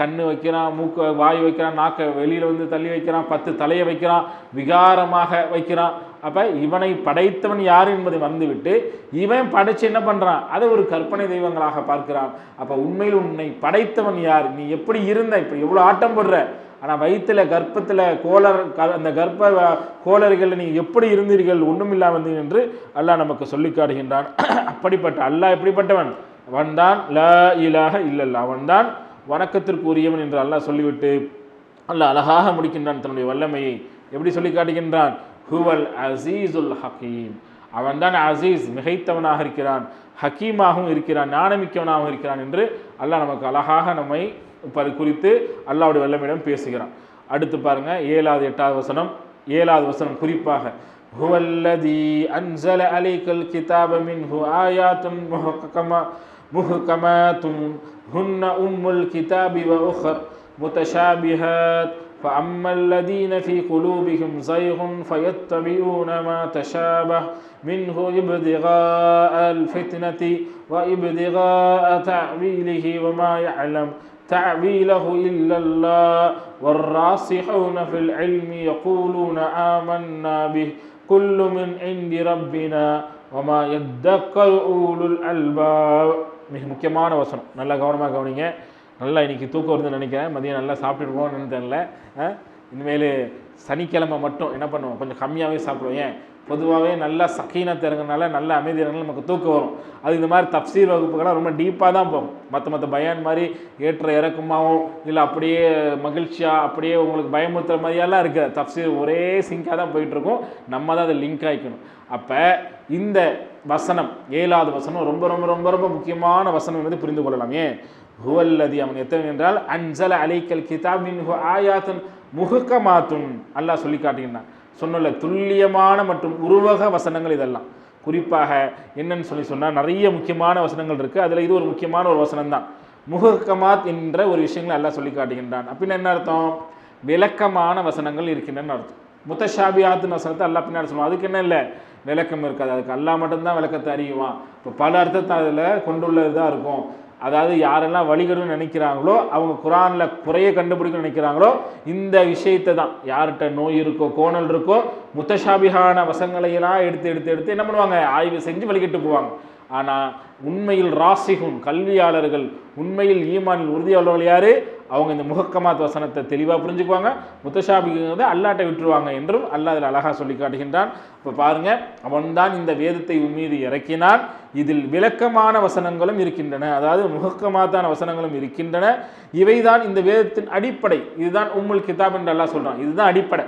கண்ணு வைக்கிறான், மூக்கு வாய் வைக்கிறான், நாக்கை வெளியில் வந்து தள்ளி வைக்கிறான், 10 தலையை வைக்கிறான், விகாரமாக வைக்கிறான். அப்போ இவனை படைத்தவன் யார் என்பதை மறந்துவிட்டு இவன் படைச்சு என்ன பண்ணுறான், அதை ஒரு கற்பனை தெய்வங்களாக பார்க்கிறான். அப்போ உண்மையில் உன்னை படைத்தவன் யார், நீ எப்படி இருந்த, இப்போ எவ்வளோ ஆட்டம் போடுற, ஆனால் வயிற்றில் கர்ப்பத்தில் அந்த கர்ப்ப கோளறுகளில் நீங்கள் எப்படி இருந்தீர்கள், ஒன்றும் இல்லாமல் இருந்தீர்கள் என்று அல்லாஹ் நமக்கு சொல்லி காட்டுகின்றான். அப்படிப்பட்ட அல்லாஹ் எப்படிப்பட்டவன், அவன்தான் லா இலாஹ இல்லல்லா, அவன்தான் வணக்கத்திற்கு உரியவன் என்று அல்லாஹ் சொல்லிவிட்டு அல்லாஹ் அழகாக முடிக்கின்றான் தன்னுடைய வல்லமையை. எப்படி சொல்லி காட்டுகின்றான், ஹுவல் அஸீஸுல் ஹகீம், அவன்தான் அசீஸ் மிகைத்தவனாக இருக்கிறான், ஹக்கீமாகவும் இருக்கிறான், ஞானமிக்கவனாகவும் இருக்கிறான் என்று அல்லாஹ் நமக்கு அழகாக நம்மை குறித்து அல்லாஹ்வுடைய வல்லமையிடம் பேசுகிறான். அடுத்து பாருங்க 7வது 8வது வசனம். 7வது வசனம் குறிப்பாக, ஹுவல்லதி அன்ஸல அலைக்கல் கிதாப மின்ஹு ஆயாத்துன் முஹ்கமாத்துன் ஹுன்ன உம்முல் கிதாபி வ உஹர் முத்தஷாபிஹாத் فأما الذين في قلوبهم زيغ فيتبعون ما تشابه منه ابتغاء الفتنة وابتغاء تعويله وما يعلم تعويله إلا الله والراسخون في العلم يقولون آمنا به كل من عند ربنا وما يذكر أولو الألباب. மிக முக்கியமான வசனம், நல்லா கவனமாக கவனிங்க. நல்லா இன்றைக்கி தூக்கம் வருதுன்னு நினைக்கிறேன். மதியம் நல்லா சாப்பிட்டுட்டு போகணுன்னு தெரியல. இனிமேல் சனிக்கிழமை மட்டும் என்ன பண்ணுவோம், கொஞ்சம் கம்மியாகவே சாப்பிடுவோம். ஏன், பொதுவாகவே நல்லா சக்கீனத்தை இறங்குறதுனால நல்ல அமைதி இறங்கினால நமக்கு தூக்கம் வரும். அது இந்த மாதிரி தப்சீர் வகுப்புகள்லாம் ரொம்ப டீப்பாக தான் போகும். மற்ற பயான் மாதிரி ஏற்ற இறக்கமாகவும் இல்லை அப்படியே மகிழ்ச்சியாக அப்படியே உங்களுக்கு பயமுறுத்துகிற மாதிரியெல்லாம் இருக்குது. தப்சீர் ஒரே சிங்காக தான் போயிட்டுருக்கும். நம்ம தான் அதை லிங்க் ஆகிக்கணும். அப்போ இந்த வசனம் 7வது வசனம் ரொம்ப ரொம்ப ரொம்ப ரொம்ப முக்கியமான வசனம் என்பதை புரிந்து கொள்ளலாம். ஏன், ஹுவல்லதி அவன் எத்தனை என்றால் அன்சல அலைக்கல் கிதாப் மின்ஹு ஆயாத்துன் முஹ்கமாத்துன் அல்லாஹ் சொல்லி காட்டுகின்றான். சொன்னல துல்லியமான மற்றும் உருவக வசனங்கள் இதெல்லாம். குறிப்பாக என்னன்னு சொன்னால் நிறைய முக்கியமான வசனங்கள் இருக்குது. அதில் இது ஒரு முக்கியமான ஒரு வசனம் தான். முஹ்கமாத் என்ற ஒரு விஷயங்களை அல்லாஹ் சொல்லி காட்டுகின்றான். அப்படின்னு என்ன அர்த்தம், விளக்கமான வசனங்கள் இருக்கின்றன அர்த்தம். முத்தஷாபியாத்துன்னு வசனத்தை அல்லாஹ் பின்னாடி சொல்லுவான். அதுக்கு என்ன இல்லை, விளக்கம் இருக்காது. அதுக்கு அல்லாஹ் மட்டும்தான் விளக்கத்தை அறியுவான். இப்போ பல அர்த்தத்தை அதில் கொண்டுள்ளதாக இருக்கும். அதாவது யாரெல்லாம் வழிகடுன்னு நினைக்கிறாங்களோ, அவங்க குரானில் குறைய கண்டுபிடிக்கணும்னு நினைக்கிறாங்களோ, இந்த விஷயத்தை தான், யார்கிட்ட நோய் இருக்கோ கோணல் இருக்கோ முத்தஷாபிஹான வசங்களையெல்லாம் எடுத்து என்ன பண்ணுவாங்க, ஆய்வு செஞ்சு வழிகிட்டு போவாங்க. ஆனால் உண்மையில் ராசிகுன் கல்வியாளர்கள், உண்மையில் ஈமானில் உறுதியாளர்கள் யார், அவங்க இந்த முஹக்கமாத் வசனத்தை தெளிவாக புரிஞ்சுக்குவாங்க. முத்தஷாபிங்கிறத அல்லாட்டை விட்டுருவாங்க என்றும் அல்லாஹ் அதில் அழகாக சொல்லி காட்டுகின்றான். இப்போ பாருங்க, அவன்தான் இந்த வேதத்தை உம்மீது இறக்கினான். இதில் விளக்கமான வசனங்களும் இருக்கின்றன, அதாவது முஹக்கமாத்தான வசனங்களும் இருக்கின்றன. இவைதான் இந்த வேதத்தின் அடிப்படை. இதுதான் உம்முல் கிதாப் என்று அல்லாஹ் சொல்கிறான். இதுதான் அடிப்படை.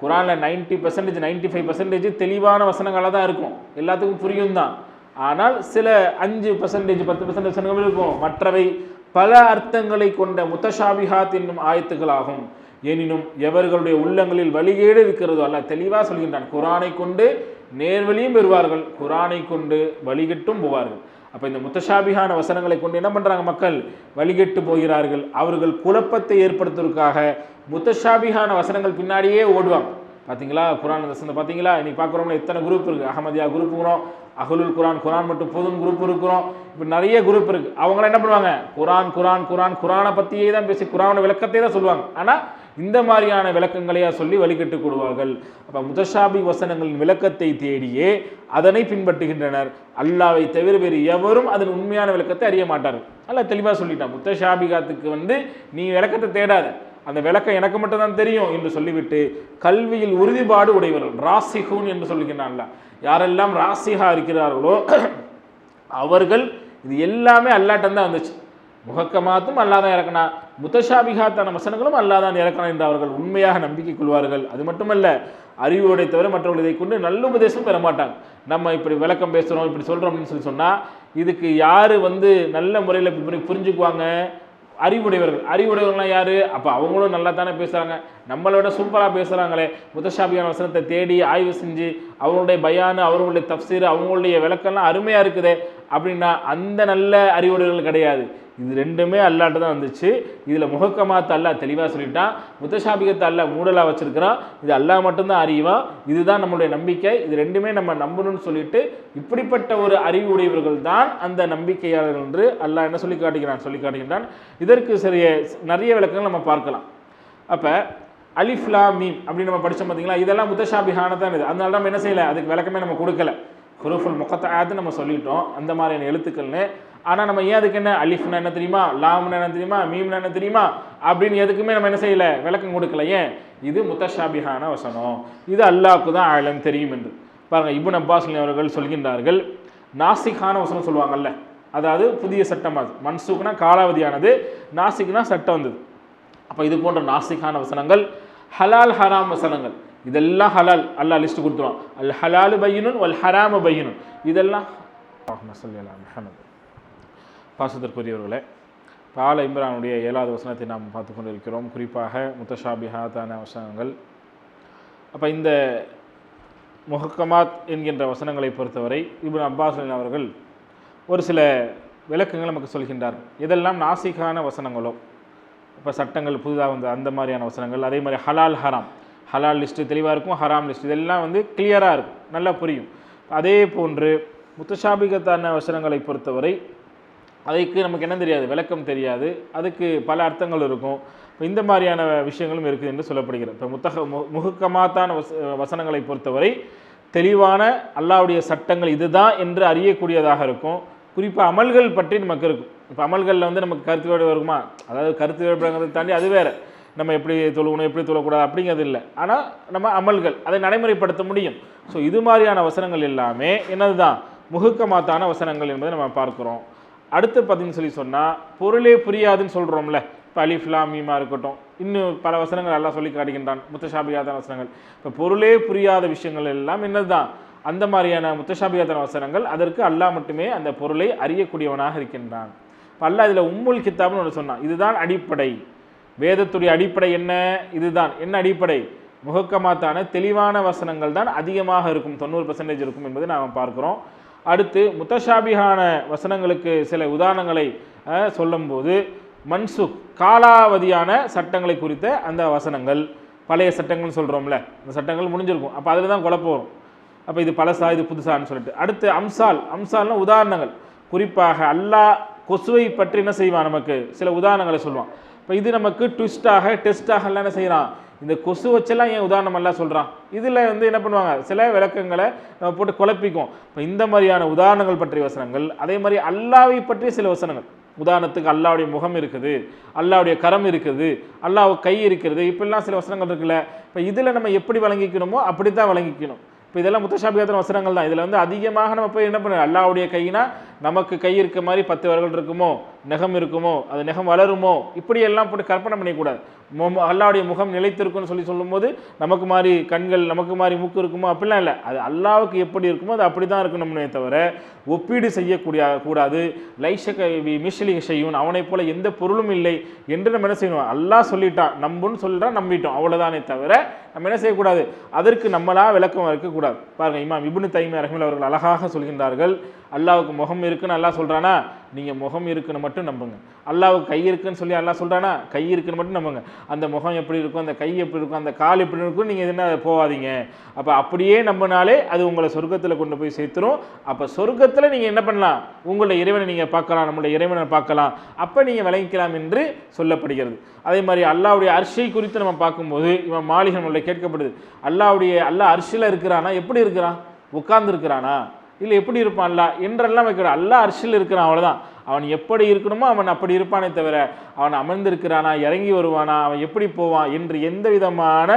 குரானில் 90% 95% தெளிவான வசனங்களாக தான் இருக்கும், எல்லாத்துக்கும் புரியும் தான். ஆனால் சில 5% 10% வசனங்கள் இருக்கும். மற்றவை பல அர்த்தங்களை கொண்ட முத்தஷாபிஹாத் என்னும் ஆயத்துகளாகும். எனினும் எவர்களுடைய உள்ளங்களில் வழிகேடு இருக்கிறதோ அல்லாஹ் தெளிவாக சொல்கின்றான். குரானை கொண்டு நேர்வழியும் பெறுவார்கள், குரானை கொண்டு வழிகட்டும் போவார்கள். அப்போ இந்த முத்தஷாபிஹான வசனங்களை கொண்டு என்ன பண்ணுறாங்க, மக்கள் வழிகெட்டு போகிறார்கள். அவர்கள் குழப்பத்தை ஏற்படுத்துவதற்காக முத்தஷாபிஹான வசனங்கள் பின்னாடியே ஓடுவாங்க. பார்த்தீங்களா, குரான் வசனம் பார்த்தீங்களா, இன்னைக்கு பார்க்குறோம்ல எத்தனை குரூப் இருக்குது. அஹமதியா குரூப் இருக்கிறோம், அஹ்லுல் குரான், குரான் மட்டும் போதும் குரூப் இருக்கிறோம். இப்போ நிறைய குரூப் இருக்குது. அவங்களாம் என்ன பண்ணுவாங்க, குரானை பற்றியே தான் பேசி குரான விளக்கத்தை தான் சொல்லுவாங்க. ஆனால் இந்த மாதிரியான விளக்கங்களையா சொல்லி வழிகட்டு கொடுவார்கள். அப்போ முத்தஷாபி வசனங்களின் விளக்கத்தை தேடியே அதனை பின்பற்றுகின்றனர். அல்லாவை தவிர வேறு எவரும் அதன் உண்மையான விளக்கத்தை அறிய மாட்டார்கள். அல்லாஹ் தெளிவாக சொல்லிட்டான், முத்தஷாபிகாத்துக்கு நீ விளக்கத்தை தேடாத, அந்த விளக்கம் எனக்கு மட்டும் தான் தெரியும் என்று சொல்லிவிட்டு கல்வியில் உறுதிப்பாடு உடையவர்கள் ராசிஹூன் என்று சொல்லுகிறான்ல, யாரெல்லாம் ராசிஹா இருக்கிறார்களோ அவர்கள், இது எல்லாமே அல்லாஹ்ட்ட தான் வந்துச்சு. முஹக்கமாத்தும் அல்லாஹ் தான் இறக்கினா, முத்தஷாபிஹாத்தான வசனங்களும் அல்லாஹ் தான் இறக்கினா என்று அவர்கள் உண்மையாக நம்பிக்கை கொள்வார்கள். அது மட்டுமல்ல, அறிவுரை தவிர மற்றவர்கள் இதை கொண்டு நல்ல உபதேசம் பெற மாட்டாங்க. நம்ம இப்படி விளக்கம் பேசுகிறோம், இப்படி சொல்கிறோம் அப்படின்னு சொன்னால் இதுக்கு யார் நல்ல முறையில் புரிஞ்சுக்குவாங்க, அறிவுடையவர்கள்லாம் யார், அப்போ அவங்களும் நல்லா தானே பேசுகிறாங்க, நம்மளோட சூப்பராக பேசுகிறாங்களே. முத்தஷாபியான வசனத்தை தேடி ஆய்வு செஞ்சு அவங்களுடைய பயானு, அவங்களுடைய தப்சீர், அவங்களுடைய விளக்கம்லாம் அருமையாக இருக்குதே அப்படின்னா அந்த நல்ல அறிவுடையவர்கள் கிடையாது. இது ரெண்டுமே அல்லாட்ட தான் வந்துச்சு. இதில் முஹக்கமாத் அல்லாஹ் தெளிவாக சொல்லிட்டான், முத்தஷாபிகத்தை அல்லாஹ் மூடலாக வச்சிருக்கிறான். இது அல்லாஹ் மட்டும்தான் அறிவான். இதுதான் நம்மளுடைய நம்பிக்கை. இது ரெண்டுமே நம்ம நம்பணும்னு சொல்லிட்டு இப்படிப்பட்ட ஒரு அறிவுடையவர்கள் தான் அந்த நம்பிக்கையாளர்கள் என்று அல்லாஹ் என்ன சொல்லி காட்டுகிறான். இதற்கு நிறைய விளக்கங்கள் நம்ம பார்க்கலாம். அப்போ அலிஃப் லாம் மீம் அப்படின்னு நம்ம படித்தோம் பார்த்தீங்களா, இதெல்லாம் முத்தஷாபிஹான தான் இது. அதனால நம்ம என்ன செய்யலை, அதுக்கு விளக்கமே நம்ம கொடுக்கல. ஹுரூஃபுல் முகத்தாத்து நம்ம சொல்லிட்டோம் அந்த மாதிரியான எழுத்துக்கள்னு. ஆனால் நம்ம ஏன் அதுக்கு என்ன அலிஃப்னா என்ன தெரியுமா, லாம்னா என்ன தெரியுமா, மீம்னா என்ன தெரியுமா அப்படின்னு எதுக்குமே நம்ம என்ன செய்யலை, விளக்கம் கொடுக்கல. ஏன், இது முத்தஷாபிஹான வசனம், இது அல்லாஹ்வுக்கு தான் ஆழம் தெரியும் என்று. பாருங்கள், இப்னு அப்பாஸ் அவர்கள் சொல்கின்றார்கள், நாசிகான வசனம் சொல்லுவாங்கல்ல, அதாவது புதிய சட்டம், அது மன்சூக்னா காலாவதியானது, நாசிக்னா சட்டம் வந்தது. அப்போ இது போன்ற நாசிகான வசனங்கள், ஹலால் ஹராம் வசனங்கள், இதெல்லாம் ஹலால் அல்லாஹ் லிஸ்ட் கொடுத்துருவான். அல் ஹலாலு பையினுன் வல் ஹராமு பையினுன், இதெல்லாம் பாசத்திற்குரியவர்களே. ஆல இம்ரானுடைய 7வது வசனத்தை நாம் பார்த்து கொண்டிருக்கிறோம், குறிப்பாக முத்தஷாபிஹாத்தான வசனங்கள். அப்போ இந்த முஹக்கமாத் என்கின்ற வசனங்களை பொறுத்தவரை இப்னு அப்பாஸ் அவர்கள் ஒரு சில விளக்கங்கள் நமக்கு சொல்கின்றார்கள். இதெல்லாம் நாசிகான வசனங்களோ, இப்போ சட்டங்கள் புதிதாக வந்து அந்த மாதிரியான வசனங்கள். அதே மாதிரி ஹலால் ஹராம், ஹலால் லிஸ்ட்டு தெளிவாக இருக்கும், ஹராம் லிஸ்ட் இதெல்லாம் வந்து கிளியராக இருக்கும், நல்லா புரியும். அதே போன்று முத்தஷாபிகத்தான வசனங்களை பொறுத்தவரை அதுக்கு நமக்கு என்ன தெரியாது, விளக்கம் தெரியாது, அதுக்கு பல அர்த்தங்கள் இருக்கும். இப்போ இந்த மாதிரியான விஷயங்களும் இருக்குது என்று சொல்லப்படுகிறது. இப்போ முஹக்கமாத்தான வசனங்களை பொறுத்தவரை தெளிவான அல்லாஹ்வுடைய சட்டங்கள் இதுதான் என்று அறியக்கூடியதாக இருக்கும். குறிப்பாக அமல்கள் பற்றி நமக்கு இருக்கும். இப்போ அமல்களில் வந்து நமக்கு கருத்து வேறுபாடு வருமா, அதாவது கருத்து வேறுபாடுங்கிறத தாண்டி அது வேறு, நம்ம எப்படி தொழுகணும் எப்படி தொழக்கூடாது அப்படிங்கிறது இல்லை. ஆனால் நம்ம அமல்கள் அதை நடைமுறைப்படுத்த முடியும். ஸோ இது மாதிரியான வசனங்கள் எல்லாமே என்னது தான் முஹக்கமாத்தான வசனங்கள் என்பதை நம்ம பார்க்குறோம். அடுத்து பார்த்தீங்கன்னு சொன்னால் பொருளே புரியாதுன்னு சொல்கிறோம்ல, இப்போ அலிஃப் லாம் மீமா இருக்கட்டும், இன்னும் பல வசனங்கள் எல்லாம் சொல்லி காட்டுகின்றான் முத்தஷாபியாதான வசனங்கள். இப்போ பொருளே புரியாத விஷயங்கள் எல்லாம் என்னது தான் அந்த மாதிரியான முத்தஷாபியாதான வசனங்கள். அதற்கு அல்லாஹ் மட்டுமே அந்த பொருளை அறியக்கூடியவனாக இருக்கின்றான். இப்போ அல்லாஹ் இதில் உம்முல் கித்தாப்னு ஒன்று சொன்னான். இதுதான் அடிப்படை, வேதத்துடைய அடிப்படை என்ன, இதுதான் என்ன அடிப்படை, முஹக்கமாத்தான தெளிவான வசனங்கள் தான் அதிகமாக இருக்கும், 90% இருக்கும் என்பதை நாம் பார்க்குறோம். அடுத்து முத்தஷாபிஹான வசனங்களுக்கு சில உதாரணங்களை சொல்லும்போது மன்சுக் காலாவதியான சட்டங்களை குறித்த அந்த வசனங்கள், பழைய சட்டங்கள்னு சொல்கிறோம்ல, அந்த சட்டங்கள் முடிஞ்சிருக்கும், அப்போ அதில் தான் குழப்பம் வரும். அப்போ இது பழசா இது புதுசான்னு சொல்லிட்டு. அடுத்து அம்சால்னா உதாரணங்கள். குறிப்பாக அல்லாஹ் கொசுவை பற்றி என்ன செய்வான், நமக்கு சில உதாரணங்களை சொல்லுவான். இப்போ இது நமக்கு ட்விஸ்டாக டெஸ்டாக எல்லாம் என்ன செய்யறான், இந்த கொசு வச்செல்லாம் ஏன் உதாரணம் எல்லாம் சொல்கிறான், இதில் வந்து என்ன பண்ணுவாங்க, சில விளக்கங்களை நம்ம போட்டு குழப்பிக்கும். இப்போ இந்த மாதிரியான உதாரணங்கள் பற்றிய வசனங்கள். அதே மாதிரி அல்லாஹ்வை பற்றிய சில வசனங்கள். உதாரணத்துக்கு அல்லாஹ்வுடைய முகம் இருக்குது, அல்லாஹ்வுடைய கரம் இருக்குது, அல்லாஹ் கை இருக்கிறது, இப்படிலாம் சில வசனங்கள் இருக்குல்ல. இப்போ இதில் நம்ம எப்படி வழங்கிக்கணுமோ அப்படி தான் வழங்கிக்கணும். இப்போ இதெல்லாம் முத்தஷாபிஹாத்தான வசனங்கள் தான். இதில் வந்து அதிகமாக நம்ம போய் என்ன பண்ணணும், அல்லாஹ்வுடைய கைனா நமக்கு கை இருக்க மாதிரி 10 விரல்கள் இருக்குமோ, நகம் இருக்குமோ, அது நகம் வளருமோ, இப்படி எல்லாம் போட்டு கற்பனை பண்ணிக்கூடாது. அல்லாஹ்வுடைய முகம் நிலைத்திருக்குன்னு சொல்லும்போது நமக்கு மாதிரி கண்கள் நமக்கு மாதிரி மூக்கு இருக்குமோ அப்படிலாம் இல்லை. அது அல்லாஹ்வுக்கு எப்படி இருக்குமோ அது அப்படி தான் இருக்கணும்னே தவிர ஒப்பீடு செய்யக்கூடிய கூடாது. லைஷக மிஷ்லி ஷையுன், அவனை போல எந்த பொருளும் இல்லை என்று நம்ம என்ன செய்யணும், அல்லாஹ் சொல்லிட்டான் நம்புன்னு சொல்லிட்டான், நம்பிட்டோம், அவ்வளோதானே தவிர நம்ம என்ன செய்யக்கூடாது, அதற்கு நம்மளா விளக்கம் இருக்கக்கூடாது. பாருங்கள், இமாம் இப்னு தைமியா ரஹ்மத்துல்லாஹி அவர்கள் அழகாக சொல்கின்றார்கள், அல்லாஹ்வுக்கு முகம் இருக்குன்னு அல்லாஹ் சொல்கிறானா, நீங்கள் முகம் இருக்குன்னு மட்டும் நம்புங்க. அல்லாஹ்வுக்கு கை இருக்குன்னு சொல்லி அல்லாஹ் சொல்கிறானா, கை இருக்குன்னு மட்டும் நம்புங்க. அந்த முகம் எப்படி இருக்கும், அந்த கை எப்படி இருக்கும், அந்த கால் எப்படி இருக்கும், நீங்கள் என்ன போகாதீங்க. அப்போ அப்படியே நம்பினாலே அது உங்களை சொர்க்கத்தில் கொண்டு போய் சேர்த்துரும். அப்போ சொர்க்கத்தில் நீங்கள் என்ன பண்ணலாம், உங்களுடைய இறைவனை நீங்கள் பார்க்கலாம், நம்மளுடைய இறைவனை பார்க்கலாம், அப்போ நீங்கள் விளங்கிக்கலாம் என்று சொல்லப்படுகிறது. அதே மாதிரி அல்லாஹ்வுடைய அர்ஷை குறித்து நம்ம பார்க்கும்போது இவன் மாளிகை நம்மளை கேட்கப்படுது, அல்லாஹ் அர்ஷில் இருக்கிறானா, எப்படி இருக்கிறான், உட்கார்ந்து இருக்கிறானா, இல்லை எப்படி இருப்பான் அல்லா என்றெல்லாம் வைக்கிறான். அல்லாஹ் அர்ஷில் இருக்கிறான், அவ்வளோதான். அவன் எப்படி இருக்கணுமோ அவன் அப்படி இருப்பானே தவிர அவன் அமர்ந்திருக்கிறானா, இறங்கி வருவானா, அவன் எப்படி போவான் என்று எந்த விதமான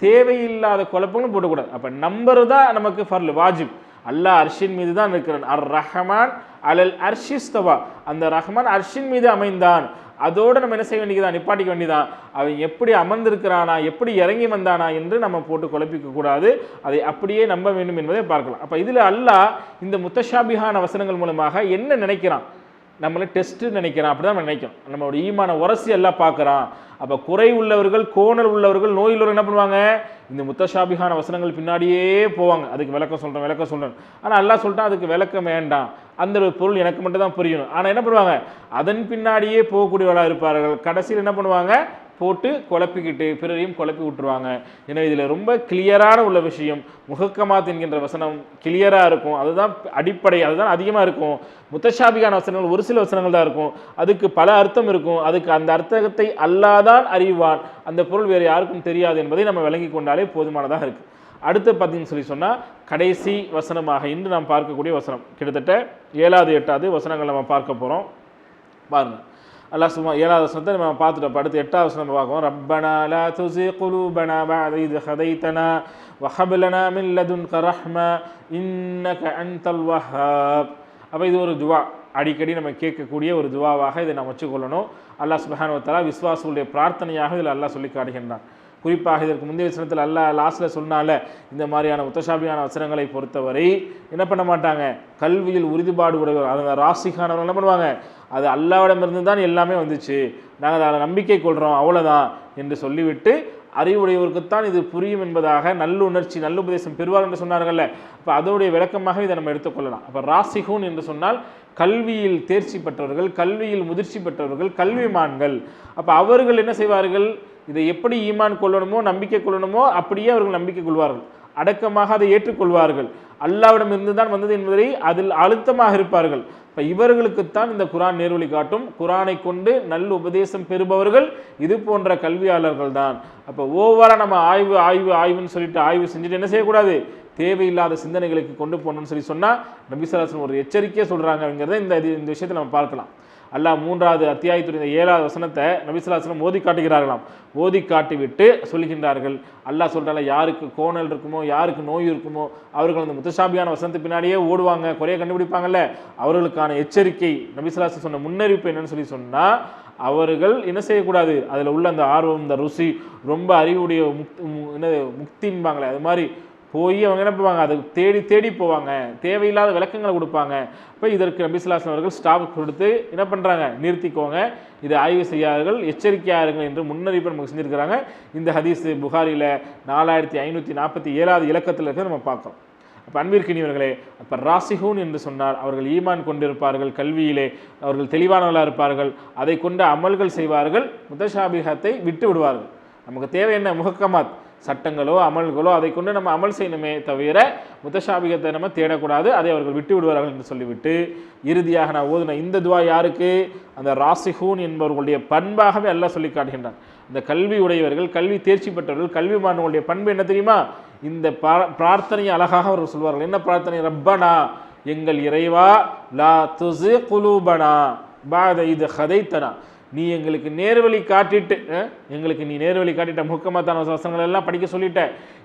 தேவையில்லாத குழப்பங்களும் போடக்கூடாது. அப்போ நம்பர் தான் நமக்கு ஃபர்ல் வாஜிப். அல்லாஹ் அர்ஷின் மீது தான் இருக்கிறான். அர் ரஹ்மான் அலல் அர்ஷிஸ்தவா, அந்த ரஹ்மான் அர்ஷின் மீது அமைந்தான். அதோடு நம்ம என்ன செய்ய வேண்டியதான், நிப்பாட்டிக்க வேண்டியதான். அவன் எப்படி அமர்ந்திருக்கிறானா, எப்படி இறங்கி வந்தானா என்று நம்ம போட்டு குழப்பிக்க கூடாது. அதை அப்படியே நம்ப வேண்டும் என்பதை பார்க்கலாம். அப்போ இதில் அல்லாஹ் இந்த முத்தஷாபிஹான வசனங்கள் மூலமாக என்ன நினைக்கிறான், நம்மளை டெஸ்ட்டு நினைக்கிறான், அப்படி தான் நம்ம நினைக்கிறோம். நம்மளோட ஈமான உரசி எல்லாம் பார்க்குறான். அப்போ குறை உள்ளவர்கள், கோணல் உள்ளவர்கள், நோய் உள்ளவர்கள் என்ன பண்ணுவாங்க, இந்த முத்தஷாபிஹான வசனங்கள் பின்னாடியே போவாங்க. அதுக்கு விளக்கம் சொல்கிறேன். ஆனால் அல்லாஹ் சொல்லிட்டான் அதுக்கு விளக்கம் வேண்டாம், அந்த ஒரு பொருள் எனக்கு மட்டும் தான் புரியணும். ஆனால் என்ன பண்ணுவாங்க, அதன் பின்னாடியே போகக்கூடியவர்களாக இருப்பார்கள். கடைசியில் என்ன பண்ணுவாங்க, போட்டு குழப்பிக்கிட்டு பிறரையும் குழப்பி விட்டுருவாங்க. எனவே இதில் ரொம்ப கிளியரான உள்ள விஷயம், முஹக்கமாத் என்கின்ற வசனம் கிளியராக இருக்கும், அதுதான் அடிப்படை, அதுதான் அதிகமாக இருக்கும். முத்தஷாபிஹான வசனங்கள் ஒரு சில வசனங்கள் தான் இருக்கும், அதுக்கு பல அர்த்தம் இருக்கும். அதுக்கு அந்த அர்த்தத்தை அல்லாஹ் தான் அறிவான், அந்த பொருள் வேறு யாருக்கும் தெரியாது என்பதை நம்ம விளங்கி கொண்டாலே போதுமானதாக இருக்குது. அடுத்து பார்த்தீங்கன்னு சொன்னால் கடைசி வசனமாக இன்று நாம் பார்க்கக்கூடிய வசனம், கிட்டத்தட்ட 7வது 8வது வசனங்கள் நம்ம பார்க்க போகிறோம். பாருங்கள், அல்லாஹ் சும்மா 7வது வசனத்தை நம்ம பார்த்துட்டோம். அடுத்து 8வது வசனம் நம்ம பார்க்குறோம். ரப்பனா லா துஸி குலூபனா பஅத இத் ஹதைதனா வஹப் லனா மின் லதுன்க ரஹ்மா இன்னக அன்தல் வஹ்ஹாப். அப்போ இது ஒரு துவா, அடிக்கடி நம்ம கேட்கக்கூடிய ஒரு துவாவாக இதை நம்ம வச்சுக்கொள்ளணும். அல்லாஹ் சுப்ஹானஹு வ தஆலா விஸ்வாசிகளுடைய பிரார்த்தனையாக இதில் அல்லாஹ் சொல்லி காட்டுகின்றான். குறிப்பாக இதற்கு முந்தைய வசனத்தில் அல்லாஹ் லாஸ்ட்டில் சொன்னால இந்த மாதிரியான முத்தஷாபியான வசனங்களை பொறுத்தவரை என்ன பண்ண மாட்டாங்க, கல்வியில் உறுதிப்பாடு உடையவர், அந்த ராசிகானவர்கள் என்ன பண்ணுவாங்க, அது அல்லாஹ்விடமிருந்து தான் எல்லாமே வந்துச்சு, நாங்கள் அதை நம்பிக்கை கொள்கிறோம் அவ்வளோதான் என்று சொல்லிவிட்டு அறிவுடையவருக்குத்தான் இது புரியும் என்பதாக நல்லுணர்ச்சி நல்லுபதேசம் பெறுவார் என்று சொன்னார்கள்ல. அப்போ அதோடைய விளக்கமாக இதை நம்ம எடுத்துக்கொள்ளலாம். அப்போ ராசிகூன் என்று சொன்னால் கல்வியில் தேர்ச்சி பெற்றவர்கள், கல்வியில் முதிர்ச்சி பெற்றவர்கள், கல்விமான்கள். அப்போ அவர்கள் என்ன செய்வார்கள்? இதை எப்படி ஈமான் கொள்ளணுமோ, நம்பிக்கை கொள்ளணுமோ அப்படியே அவர்கள் நம்பிக்கை கொள்வார்கள், அடக்கமாக அதை ஏற்றுக்கொள்வார்கள். அல்லாஹ்விடம் இருந்து தான் வந்தது என்பதை அதில் அழுத்தமாக இருப்பார்கள். இப்போ இவர்களுக்குத்தான் இந்த குரான் நேர்வழி காட்டும். குரானை கொண்டு நல்ல உபதேசம் பெறுபவர்கள் இது போன்ற கல்வியாளர்கள் தான். அப்போ ஓவராக நம்ம ஆய்வுன்னு சொல்லிட்டு ஆய்வு செஞ்சுட்டு என்ன செய்யக்கூடாது? தேவையில்லாத சிந்தனைகளுக்கு கொண்டு போகணும்னு சொன்னால் நபி ஸல்லல்லாஹு அலைஹி வஸல்லம் ஒரு எச்சரிக்கையை சொல்கிறாங்கிறத இந்த விஷயத்தை நம்ம பார்க்கலாம். அல்லாஹ் 3வது அத்தியாயத்துடைய 7வது வசனத்தை நபி ஸல்லல்லாஹு அலைஹி வஸல்லம் ஓதி காட்டுகிறார்களாம். ஓதி காட்டிவிட்டு சொல்கின்றார்கள், அல்லாஹ் சொல்கிறாங்க, யாருக்கு கோணல் இருக்குமோ, யாருக்கு நோய் இருக்குமோ அவர்கள் அந்த முத்தஷாபியான வசனத்து பின்னாடியே ஓடுவாங்க, குறைய கண்டுபிடிப்பாங்கல்ல, அவர்களுக்கான எச்சரிக்கை நபி ஸல்லல்லாஹு அலைஹி வஸல்லம் சொன்ன முன்னறிவிப்பு என்னன்னு சொன்னால், அவர்கள் என்ன செய்யக்கூடாது? அதில் உள்ள அந்த ஆர்வம், இந்த ருசி, ரொம்ப அறிவுடைய முக்தின்பாங்களே, அது மாதிரி போய் அவங்க என்ன பண்ணுவாங்க? அதை தேடி போவாங்க, தேவையில்லாத விளக்கங்களை கொடுப்பாங்க. இப்போ இதற்கு நபி ஸல்லல்லாஹு அலைஹி வஸல்லம் அவர்கள் ஸ்டாப் கொடுத்து என்ன பண்ணுறாங்க? நிறுத்திக்கோங்க, இதை ஆய்வு செய்யார்கள், எச்சரிக்கையாருங்கள் என்று முன்னறிவிப்பு நமக்கு செஞ்சுருக்கிறாங்க. இந்த ஹதீஸ் புகாரியில் 4547வது இலக்கத்தில் இருக்கிறத நம்ம பார்க்குறோம். அப்போ அன்பிற்கினியவர்களே, அப்போ ராசிஹூன் என்று சொன்னால் அவர்கள் ஈமான் கொண்டிருப்பார்கள், கல்வியிலே அவர்கள் தெளிவானவர்களாக இருப்பார்கள், அதை கொண்டு அமல்கள் செய்வார்கள், முத்தஷாபிஹத்தை விட்டு விடுவார்கள். நமக்கு தேவை என்ன? முஹக்கமாத் சட்டங்களோ அமல்களோ, அதை கொண்டு நம்ம அமல் செய்யணுமே தவிர முத்தஷாபிகத்தை நம்ம தேடக்கூடாது, அதை அவர்கள் விட்டு விடுவார்கள் என்று சொல்லிவிட்டு இறுதியாக நான் ஓதுன இந்த துவா யாருக்கு? அந்த ராசிஹூன் என்பவர்களுடைய பண்பாகவே அல்லாஹ் சொல்லி காட்டுகின்றான். இந்த கல்வி உடையவர்கள், கல்வி தேர்ச்சி பெற்றவர்கள், கல்விமானவர்களுடைய பண்பு என்ன தெரியுமா? இந்த பிரார்த்தனையை அழகாக அவர்கள் சொல்வார்கள். என்ன பிரார்த்தனை? ரப்பனா, எங்கள் இறைவா, லா துஸி குலூபனா பாத இது ஹதைத்தனா, நீ எங்களுக்கு நேர்வழி காட்டிட்டு, எங்களுக்கு நீ நேர்வழி காட்டிட்ட, முக்கமத்தான வசனங்கள் எல்லாம் படிக்க சொல்லிட்ட,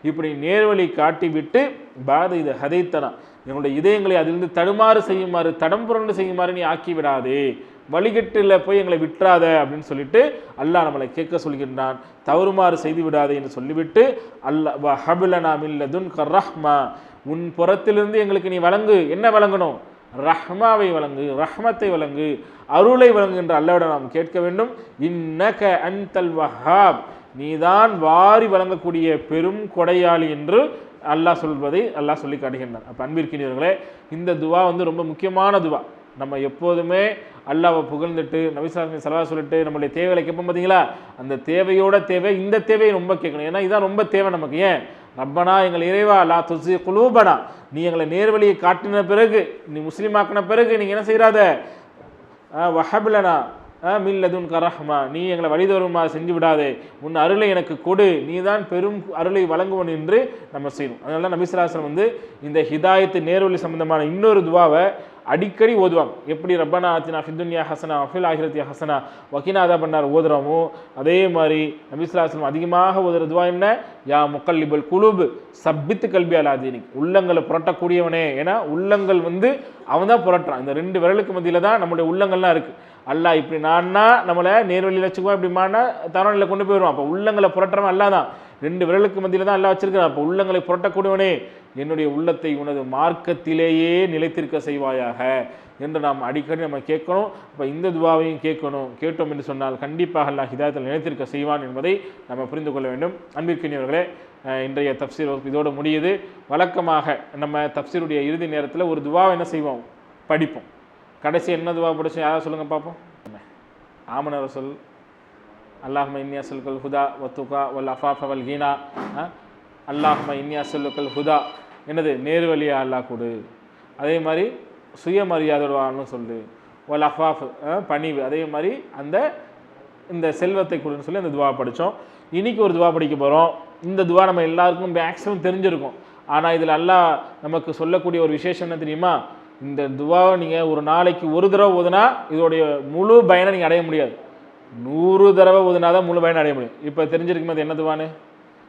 இப்படி நேர்வழி காட்டிவிட்டு பாத இது ஹதைத்தனா, எங்களுடைய இதயங்களை அதிலிருந்து தடுமாறு செய்யுமாறு, தடம் புரண்டு செய்யுமாறு நீ ஆக்கி விடாதே, வழிகட்டில் போய் எங்களை விட்டுறாத அப்படின்னு சொல்லிட்டு அல்லாஹ் நம்மளை கேட்க சொல்கின்றான். தவறுமாறு செய்து விடாதே என்று சொல்லிவிட்டு அல்லாஹ் வஹப்லனா மின் லதுன்க ரஹ்மா, உன் புறத்திலிருந்து எங்களுக்கு நீ வழங்கு. என்ன வழங்கணும்? ரஹ்மாவை வழங்கு, ரஹ்மத்தை வழங்கு, அருளை வழங்கு என்று அல்லாஹ்விடம் நாம் கேட்க வேண்டும். இன்னக அன்தல் வஹாப், நீதான் வாரி வழங்கக்கூடிய பெரும் கொடையாளி என்று அல்லாஹ் சொல்வதை அல்லாஹ் சொல்லி காட்டுகின்றான். அப்போ அன்பிற்கினியவர்களே, இந்த துவா ரொம்ப முக்கியமான துவா. நம்ம எப்போதுமே அல்லாஹ்வை புகழ்ந்துட்டு நபி ஸல்லல்லாஹு அலைஹி வஸல்லம் சொல்லிட்டு நம்மளுடைய தேவைகளை கேட்போம் பார்த்தீங்களா? அந்த தேவையோட தேவை, இந்த தேவையை ரொம்ப கேட்கணும். ஏன்னா இதான் ரொம்ப தேவை நமக்கு. ஏன்? ரப்பனா, எங்கள் இறைவா, லா துஸி குலூபனா, நீ எங்களை நேர்வழியை காட்டின பிறகு, நீ முஸ்லீமாக்கின பிறகு நீங்கள் என்ன செய்யாத? வஹப்லனா மின் லதுன்க ரஹ்மா, நீ எங்களை வழிதோறுமாறு செஞ்சு விடாதே, உன் அருளை எனக்கு கொடு, நீ தான் பெரும் அருளை வழங்குவன் என்று நம்ம செய்யணும். அதனால தான் நபி ஸல்லல்லாஹு அலைஹி வஸல்லம் இந்த ஹிதாயத்து நேர்வழி சம்பந்தமான இன்னொரு துவாவை அடிக்கடி ஓதுவாங்க. எப்படி ரப்பனா ஆத்தினா ஃபித் துன்யா ஹஸனா வஃபில் ஆஹிரத்தி ஹஸனா வகினா அதாபன்னார் ஓதுறோமோ, அதே மாதிரி நபி ஸல்லல்லாஹு அலைஹி வஸல்லம் அதிகமாக ஓதுற துவா என்ன? யா முகல்லிபல் குலூப் சப்பித்து கல்பி அலா தீனிக், உள்ளங்களை புரட்டக்கூடியவனே. ஏன்னா உள்ளங்கள் அவன் தான் புரட்டுறான். இந்த 2 விரலுக்கு மத்தியில் தான் நம்முடைய உள்ளங்கள்லாம் இருக்குது. அல்லாஹ் இப்படி நான்னா நம்மளை நேர்வழியில் வச்சுக்குவோம், இப்படி மானா தரவழியில் கொண்டு போயிடுவோம். அப்போ உள்ளங்களை புரட்டுறவன் அல்லாஹ் தான். 2 விரலுக்கு மத்தியில் தான் அல்லாஹ் வச்சிருக்கிறான். அப்போ உள்ளங்களை புரட்டக்கூடியவனே, என்னுடைய உள்ளத்தை உனது மார்க்கத்திலேயே நிலைத்திருக்க செய்வாயாக என்று நாம் அடிக்கடி நம்ம கேட்கணும். அப்போ இந்த துவாவையும் கேட்டோம் என்று சொன்னால் கண்டிப்பாக அல்லாஹ் ஹிதாயத்தில் நிலைத்திருக்க செய்வான் என்பதை நம்ம புரிந்து கொள்ள வேண்டும். அன்பிற்கினியவர்களே, இன்றைய தப்சீர் வகுப்பு இதோடு முடியுது. வழக்கமாக நம்ம தப்சீருடைய இறுதி நேரத்தில் ஒரு துவாவை என்ன செய்வோம்? படிப்போம். கடைசி என்ன துவா படிச்சோம்? யாராவது சொல்லுங்கள் பார்ப்போம். ஆமன ரசூல் அல்லாஹும்ம இன்னி அஸ்அலுக்கல் ஹுதா வத்துகா வல் அஃபாஃப வல் கீனா. அல்லாஹும்ம இன்னி அஸ்அலுக்கல் ஹுதா, என்னது? நேர்வழியா அல்லாஹ் கொடு. அதே மாதிரி சுயமரியாதையோட வாழணும் சொல்லு. வல் அஃபாஃப், பணிவு. அதே மாதிரி இந்த செல்வத்தை கொடுன்னு சொல்லி அந்த துவா படித்தோம். இன்றைக்கி ஒரு துவா படிக்க போகிறோம். இந்த துவா நம்ம எல்லாருக்கும் மேக்ஸிமம் தெரிஞ்சிருக்கும். ஆனால் இதில் அல்லாஹ் நமக்கு சொல்லக்கூடிய ஒரு விசேஷம் என்ன தெரியுமா? இந்த துவாவை நீங்கள் ஒரு நாளைக்கு ஒரு தடவை ஓதுனா இதோடைய முழு பயனை நீங்கள் அடைய முடியாது. 100 தடவை ஓதுனா தான் முழு பயனை அடைய முடியும். இப்போ தெரிஞ்சிருக்குமே அது என்ன துவான்னு?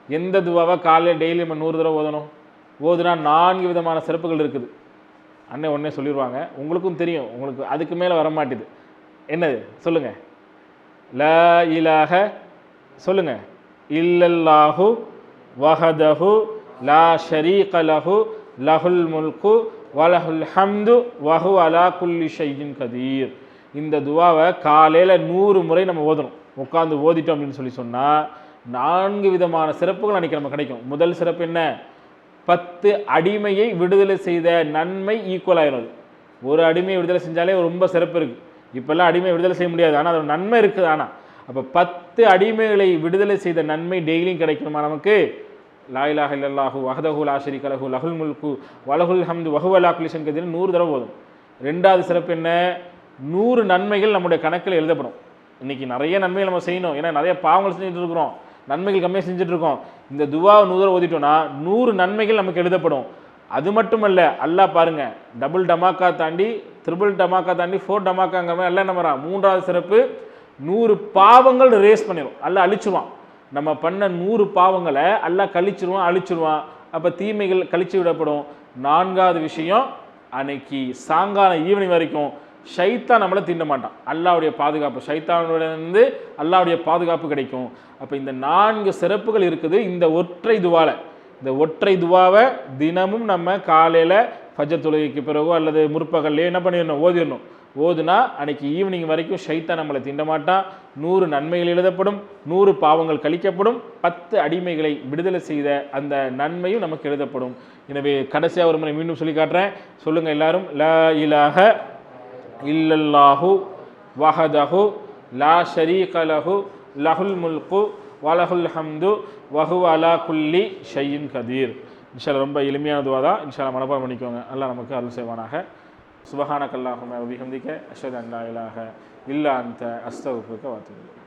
எந்த துவாவை காலையில் டெய்லி நம்ம 100 தடவை ஓதணும்? ஓதுனா 4 விதமான சிறப்புகள் இருக்குது. அண்ணன் உடனே சொல்லிடுவாங்க, உங்களுக்கும் தெரியும், உங்களுக்கு அதுக்கு மேலே வரமாட்டுது. என்னது சொல்லுங்கள்? லா இலாஹ சொல்லுங்கள், இல்லல்லாஹு வஹதஹு லா ஷரீக லஹு லஹுல் முல்கு வலஹுல் ஹம்து வஹு அலா குல்லி ஷைஇன் கதீர். இந்த துவாவை காலையில் 100 முறை நம்ம ஓதணும். உட்காந்து ஓதிட்டோம் அப்படின்னு சொன்னால் 4 விதமான சிறப்புகள் அன்றைக்கி நம்ம கிடைக்கும். முதல் சிறப்பு என்ன? 10 அடிமையை விடுதலை செய்த நன்மை ஈக்குவல் ஆயிரும். ஒரு அடிமையை விடுதலை செஞ்சாலே ரொம்ப சிறப்பு இருக்குது. இப்போல்லாம் அடிமை விடுதலை செய்ய முடியாது, ஆனால் அதோட நன்மை இருக்குது. ஆனால் அப்போ 10 அடிமைகளை விடுதலை செய்த நன்மை டெய்லியும் கிடைக்கணுமா நமக்கு? லா இலாஹ இல்லல்லாஹு வஹ்தஹு லா ஷரீக லஹு லஹுல் முல்கு வலஹுல் ஹம்து வஹுவ அலா குல்லி ஷைஇன் கதீர் 100 தடவை போதும். ரெண்டாவது சிறப்பு என்ன? 100 நன்மைகள் நம்முடைய கணக்கில் எழுதப்படும். இன்றைக்கி நிறைய நன்மைகள் நம்ம செய்யணும், ஏன்னா நிறைய பாவங்கள் செஞ்சுட்டு இருக்கிறோம், நன்மைகள் கம்மியாக செஞ்சுட்டு இருக்கோம். இந்த துவாவை 100 தடவை ஓதிட்டோம்னா 100 நன்மைகள் நமக்கு எழுதப்படும். அது மட்டுமல்ல, அல்லாஹ் பாருங்க, டபுள் டமாக்கா தாண்டி, ட்ரிபிள் டமாக்கா தாண்டி, 4 டமாக்காங்க எல்லாம் என்ன வரான்? மூன்றாவது சிறப்பு, 100 பாவங்கள் ரேஸ் பண்ணிடும், அல்லாஹ் அழிச்சிருவான். நம்ம பண்ண 100 பாவங்களை அல்லாஹ் அழிச்சிருவான். அப்போ தீமைகள் கழிச்சு விடப்படும். 4வது விஷயம், அன்னைக்கு சாயங்கால ஈவினிங் வரைக்கும் ஷைத்தான் நம்மளை தீண்ட மாட்டான். அல்லாஹ்வுடைய பாதுகாப்பு, ஷைத்தானிலிருந்து அல்லாஹ்வுடைய பாதுகாப்பு கிடைக்கும். அப்போ இந்த 4 சிறப்புகள் இருக்குது இந்த ஒற்றை துவால. இந்த ஒற்றை துவாவை தினமும் நம்ம காலையில் ஃபஜ்ர் தொழுகைக்கு பிறகோ அல்லது முற்பகல்லையோ என்ன பண்ணிடணும்? ஓதிடணும். ஓதுனா அன்னைக்கு ஈவினிங் வரைக்கும் ஷைத்தான் நம்மளை தீண்ட மாட்டான். 100 நன்மைகள் எழுதப்படும், 100 பாவங்கள் கழிக்கப்படும், 10 அடிமைகளை விடுதலை செய்த அந்த நன்மையும் நமக்கு எழுதப்படும். எனவே கடைசியாக ஒரு முறை மீண்டும் சொல்லி காட்டுறேன், சொல்லுங்கள் எல்லாரும். லா இலாஹ இல்லல்லாஹு வஹதஹு லா ஷரீக லஹு லஹுல் முல்கு வலஹுல் ஹம்து வஹுவ அலா குல்லி ஷைஇன் கதீர். இன்ஷால்லா ரொம்ப எளிமையான துவா தான், இன்ஷால்லா மனப்பாடம் பண்ணிக்கோங்க. அல்லாஹ் நமக்கு அருள் செய்வானாக. சுபஹானக அல்லாஹும்ம வ பிஹம்திக அஷ்ஹது அன் லா இலாஹ இல்லா அன்த அஸ்தக்ஃபிருக வ அத்தூபு இலைக்.